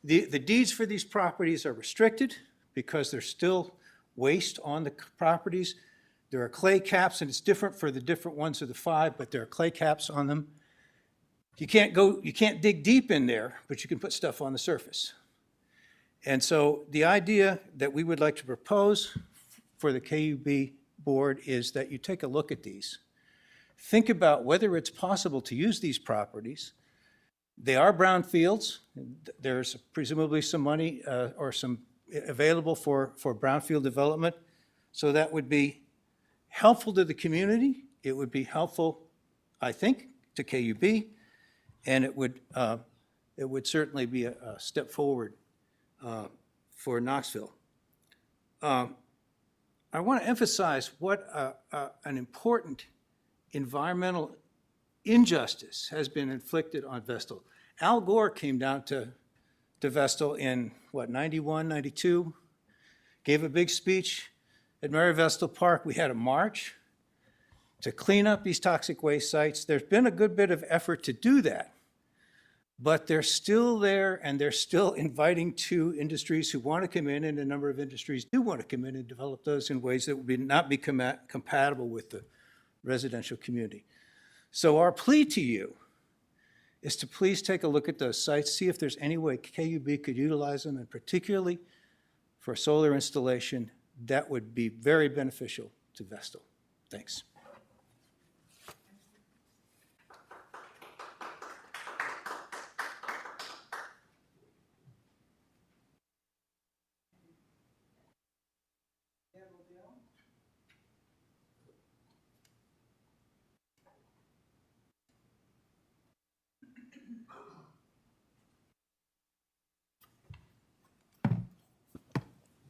The deeds for these properties are restricted because there's still waste on the properties. There are clay caps, and it's different for the different ones of the 5, but there are clay caps on them. You can't dig deep in there, but you can put stuff on the surface. And so the idea that we would like to propose for the KUB board is that you take a look at these. Think about whether it's possible to use these properties. They are brownfields. There's presumably some money or some available for brownfield development. So that would be helpful to the community. It would be helpful, I think, to KUB, and it would certainly be a step forward for Knoxville. I want to emphasize what an important environmental injustice has been inflicted on Vestal. Al Gore came down to Vestal in, 91, 92, gave a big speech at Mary Vestal Park. We had a march to clean up these toxic waste sites. There's been a good bit of effort to do that, but they're still there, and they're still inviting to industries who want to come in, and a number of industries do want to come in and develop those in ways that would not be compatible with the residential community. So our plea to you is to please take a look at those sites, see if there's any way KUB could utilize them, and particularly for solar installation, that would be very beneficial to Vestal. Thanks.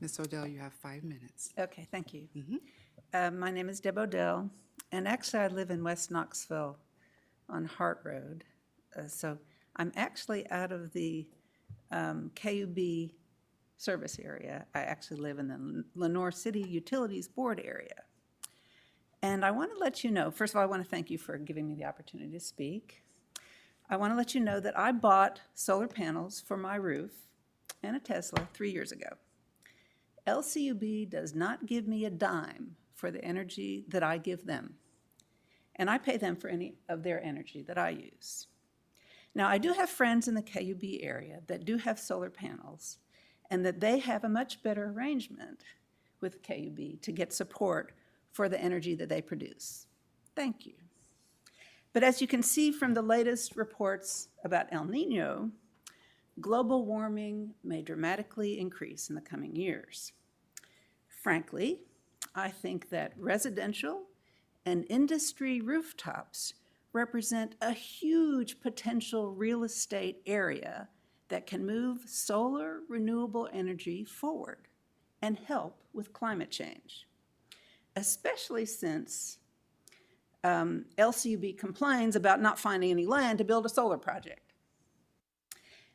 Ms. Odell, you have 5 minutes. Okay, thank you. My name is Deb Odell, and actually I live in West Knoxville on Hart Road. So I'm actually out of the KUB service area. I actually live in the Lenoir City Utilities Board area. And I want to let you know, first of all, I want to thank you for giving me the opportunity to speak. I want to let you know that I bought solar panels for my roof and a Tesla 3 years ago. LCUB does not give me a dime for the energy that I give them, and I pay them for any of their energy that I use. Now, I do have friends in the KUB area that do have solar panels, and that they have a much better arrangement with KUB to get support for the energy that they produce. Thank you. But as you can see from the latest reports about El Nino, global warming may dramatically increase in the coming years. Frankly, I think that residential and industry rooftops represent a huge potential real estate area that can move solar renewable energy forward and help with climate change, especially since LCUB complains about not finding any land to build a solar project.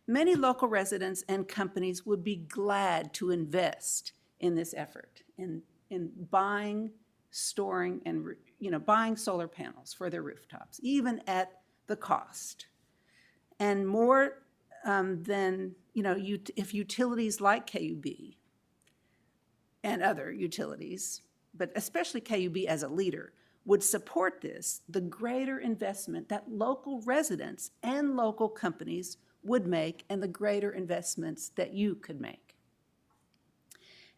Many local residents and companies would be glad to invest in this effort, in buying, storing, and buying solar panels for their rooftops, even at the cost. And more than, if utilities like KUB and other utilities, but especially KUB as a leader, would support this, the greater investment that local residents and local companies would make, and the greater investments that you could make.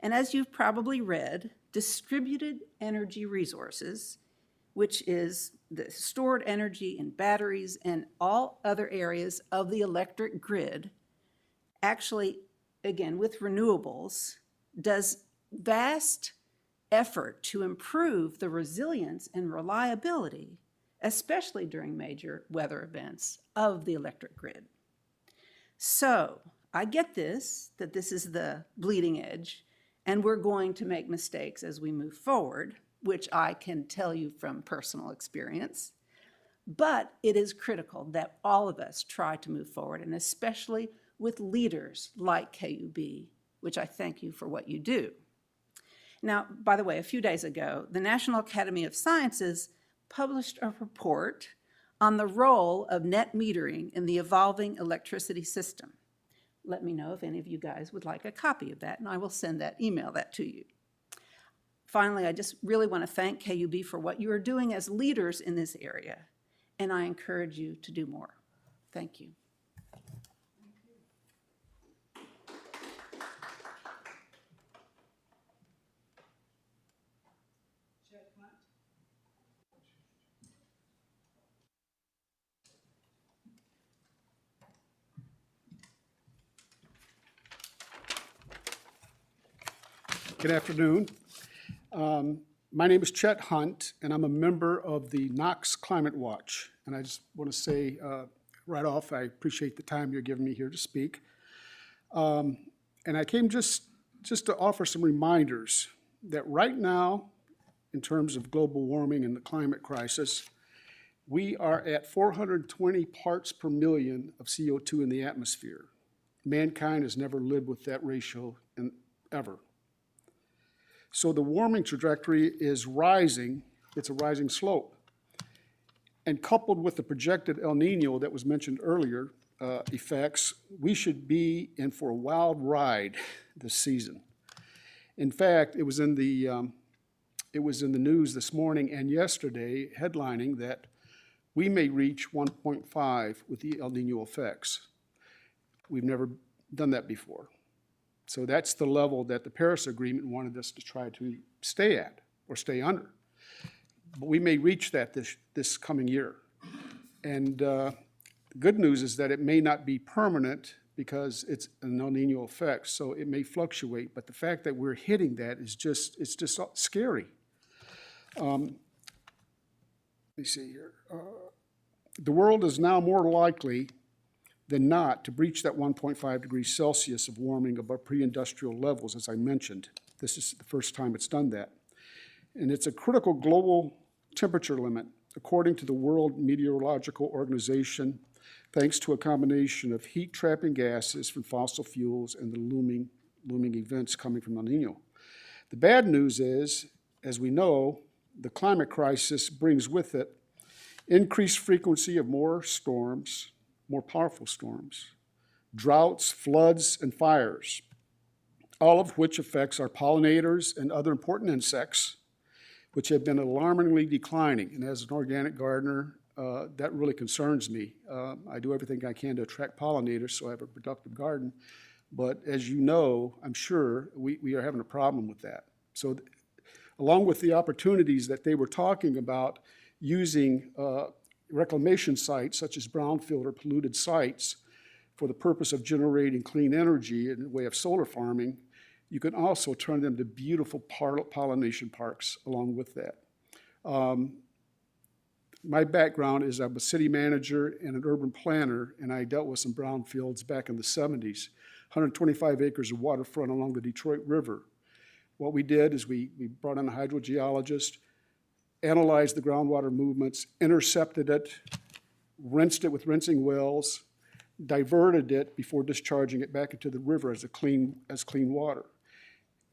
And as you've probably read, distributed energy resources, which is the stored energy in batteries and all other areas of the electric grid actually, again, with renewables, does vast effort to improve the resilience and reliability, especially during major weather events of the electric grid. So I get this, that this is the bleeding edge, and we're going to make mistakes as we move forward, which I can tell you from personal experience. But it is critical that all of us try to move forward, and especially with leaders like KUB, which I thank you for what you do. Now, by the way, a few days ago, the National Academy of Sciences published a report on the role of net metering in the evolving electricity system. Let me know if any of you guys would like a copy of that, and I will email that to you. Finally, I just really want to thank KUB for what you are doing as leaders in this area, and I encourage you to do more. Thank you. Good afternoon. My name is Chet Hunt, and I'm a member of the Knox Climate Watch. And I just want to say right off, I appreciate the time you're giving me here to speak. And I came just to offer some reminders that right now, in terms of global warming and the climate crisis, we are at 420 parts per million of CO2 in the atmosphere. Mankind has never lived with that ratio ever. So the warming trajectory is rising. It's a rising slope. And coupled with the projected El Nino that was mentioned earlier, effects, we should be in for a wild ride this season. In fact, it was in the news this morning and yesterday, headlining that we may reach 1.5 with the El Nino effects. We've never done that before. So that's the level that the Paris Agreement wanted us to try to stay at or stay under. But we may reach that this coming year. And the good news is that it may not be permanent because it's an El Nino effect, so it may fluctuate. But the fact that we're hitting that is just scary. Let me see here. The world is now more likely than not to breach that 1.5 degrees Celsius of warming above pre-industrial levels, as I mentioned. This is the first time it's done that. And it's a critical global temperature limit, according to the World Meteorological Organization, thanks to a combination of heat-trapping gases from fossil fuels and the looming events coming from El Nino. The bad news is, as we know, the climate crisis brings with it increased frequency of more storms, more powerful storms, droughts, floods, and fires, all of which affects our pollinators and other important insects, which have been alarmingly declining. And as an organic gardener, that really concerns me. I do everything I can to attract pollinators so I have a productive garden. But as you know, I'm sure, we are having a problem with that. So along with the opportunities that they were talking about using reclamation sites such as brownfield or polluted sites for the purpose of generating clean energy in the way of solar farming, you can also turn them to beautiful pollination parks along with that. My background is I'm a city manager and an urban planner, and I dealt with some brownfields back in the 70s, 125 acres of waterfront along the Detroit River. What we did is we brought in a hydrogeologist, analyzed the groundwater movements, intercepted it, rinsed it with rinsing wells, diverted it before discharging it back into the river as clean water.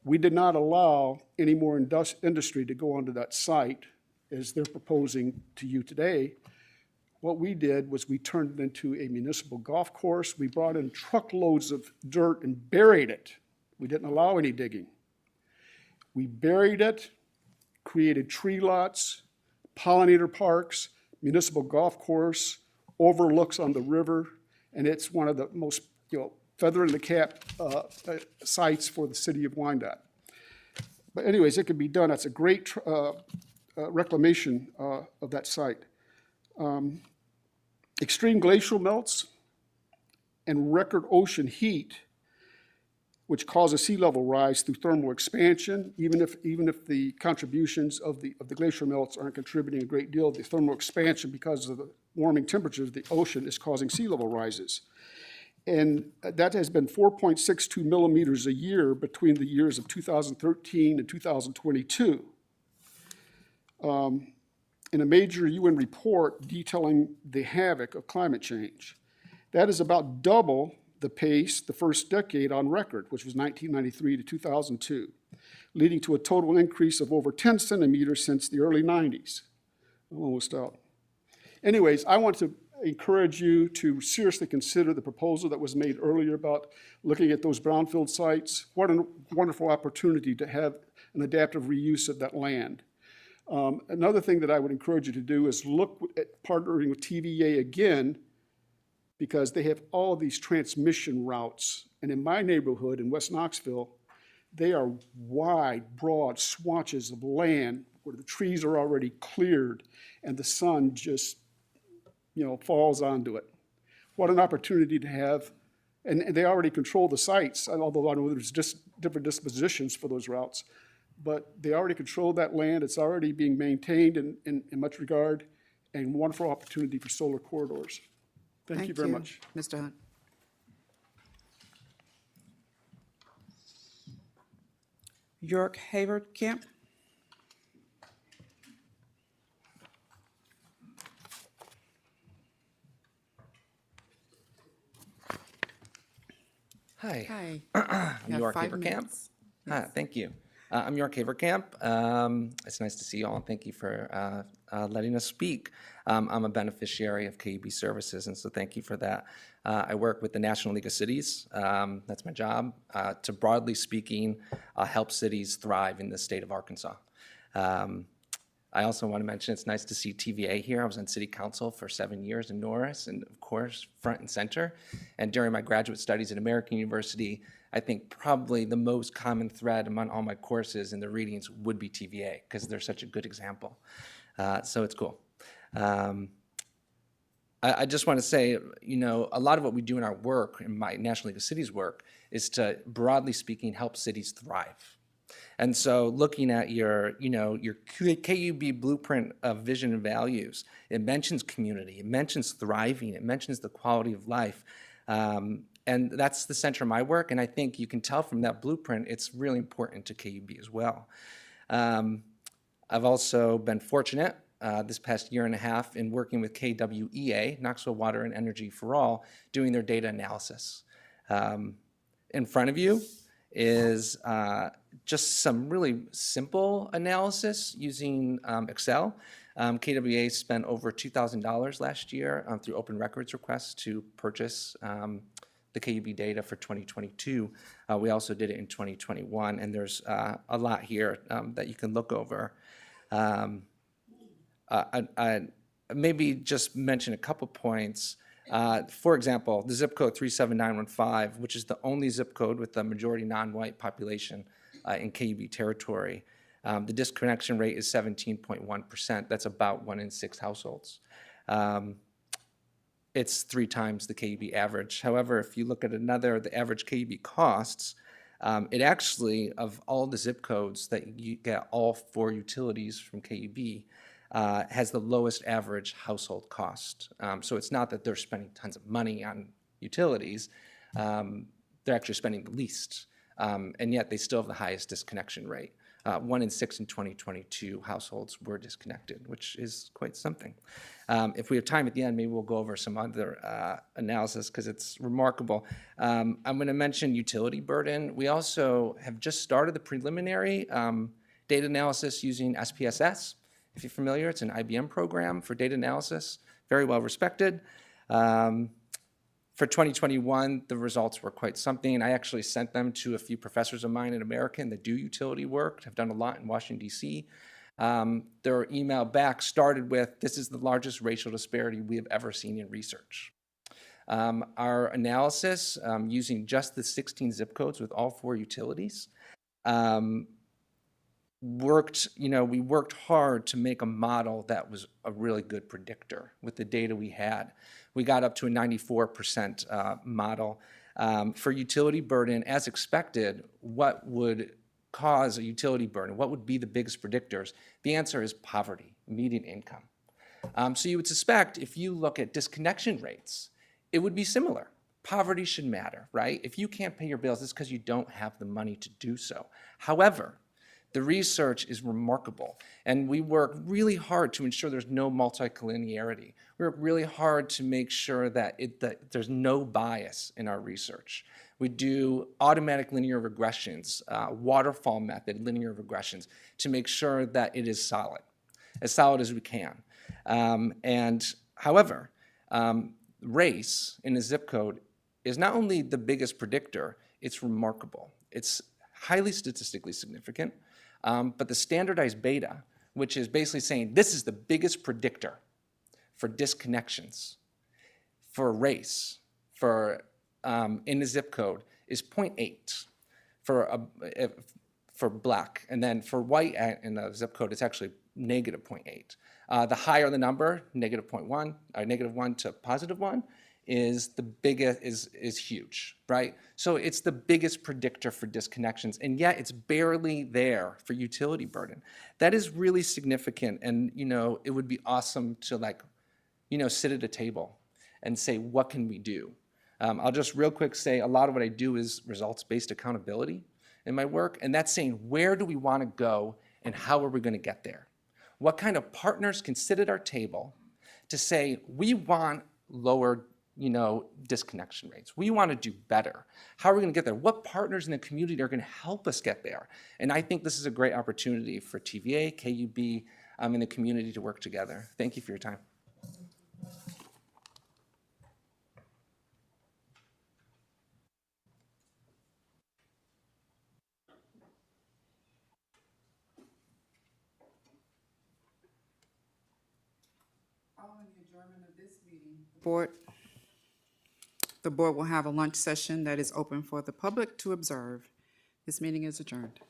We did not allow any more industry to go onto that site as they're proposing to you today. What we did was we turned it into a municipal golf course. We brought in truckloads of dirt and buried it. We didn't allow any digging. We buried it, created tree lots, pollinator parks, municipal golf course, overlooks on the river, and it's one of the most, feather in the cap sites for the city of Wyandotte. But anyways, it can be done. That's a great reclamation of that site. Extreme glacial melts and record ocean heat, which causes sea level rise through thermal expansion, even if the contributions of the glacial melts aren't contributing a great deal, the thermal expansion, because of the warming temperatures of the ocean, is causing sea level rises. And that has been 4.62 millimeters a year between the years of 2013 and 2022. In a major UN report detailing the havoc of climate change. That is about double the pace the first decade on record, which was 1993 to 2002, leading to a total increase of over 10 centimeters since the early 90s. I'm almost out. Anyways, I want to encourage you to seriously consider the proposal that was made earlier about looking at those brownfield sites. What a wonderful opportunity to have an adaptive reuse of that land. Another thing that I would encourage you to do is look at partnering with TVA again, because they have all these transmission routes. And in my neighborhood in West Knoxville, they are wide, broad swatches of land where the trees are already cleared and the sun just, falls onto it. What an opportunity to have, and they already control the sites, although I know there's just different dispositions for those routes. But they already control that land. It's already being maintained in much regard, and wonderful opportunity for solar corridors. Thank you very much. Mr. Hunt. York Hayward Camp. Hi. Hi. I'm York Haverkamp. Hi, thank you. I'm York Haverkamp. It's nice to see you all, and thank you for letting us speak. I'm a beneficiary of KUB services, and so thank you for that. I work with the National League of Cities. That's my job. To broadly speaking, help cities thrive in the state of Arkansas. I also want to mention it's nice to see TVA here. I was on city council for 7 years in Norris, and of course, front and center. And during my graduate studies at American University, I think probably the most common thread among all my courses and the readings would be TVA, because they're such a good example. So it's cool. I just want to say, a lot of what we do in our work, in my National League of Cities work, is to, broadly speaking, help cities thrive. And so looking at your KUB blueprint of vision and values, it mentions community, it mentions thriving, it mentions the quality of life. And that's the center of my work, and I think you can tell from that blueprint it's really important to KUB as well. I've also been fortunate this past year and a half in working with KWEA, Knoxville Water and Energy for All, doing their data analysis. In front of you is just some really simple analysis using Excel. KWA spent over $2,000 last year through open records requests to purchase the KUB data for 2022. We also did it in 2021, and there's a lot here that you can look over. I maybe just mention a couple points. For example, the zip code 37915, which is the only zip code with a majority non-white population in KUB territory. The disconnection rate is 17.1%. That's about 1 in 6 households. It's 3 times the KUB average. However, if you look at the average KUB costs, it actually, of all the zip codes that you get all 4 utilities from KUB, has the lowest average household cost. So it's not that they're spending tons of money on utilities, they're actually spending the least, and yet they still have the highest disconnection rate. 1 in 6 in 2022 households were disconnected, which is quite something. If we have time at the end, maybe we'll go over some other analysis because it's remarkable. I'm going to mention utility burden. We also have just started the preliminary data analysis using SPSS. If you're familiar, it's an IBM program for data analysis, very well respected. For 2021, the results were quite something. I actually sent them to a few professors of mine in American that do utility work, have done a lot in Washington, D.C. Their email back started with, "This is the largest racial disparity we have ever seen in research." Our analysis, using just the 16 zip codes with all 4 utilities, worked, we worked hard to make a model that was a really good predictor with the data we had. We got up to a 94% model. For utility burden, as expected, what would cause a utility burden? What would be the biggest predictors? The answer is poverty, median income. So you would suspect if you look at disconnection rates, it would be similar. Poverty should matter, right? If you can't pay your bills, it's because you don't have the money to do so. However, the research is remarkable, and we work really hard to ensure there's no multicollinearity. We work really hard to make sure that there's no bias in our research. We do automatic linear regressions, waterfall method linear regressions, to make sure that it is solid as we can. However, race in a zip code is not only the biggest predictor, it's remarkable. It's highly statistically significant. But the standardized beta, which is basically saying this is the biggest predictor for disconnections, for race, in a zip code, is 0.8 for black. And then for white in a zip code, it's actually negative 0.8. The higher the number, negative 0.1, or negative 1 to positive 1, is the biggest, is huge, right? So it's the biggest predictor for disconnections, and yet it's barely there for utility burden. That is really significant, and it would be awesome to sit at a table and say, what can we do? I'll just real quick say a lot of what I do is results-based accountability in my work, and that's saying where do we want to go and how are we going to get there? What kind of partners can sit at our table to say we want lower disconnection rates. We want to do better. How are we going to get there? What partners in the community are going to help us get there? And I think this is a great opportunity for TVA, KUB, and the community to work together. Thank you for your time. Following the adjournment of this meeting, the board will have a lunch session that is open for the public to observe. This meeting is adjourned.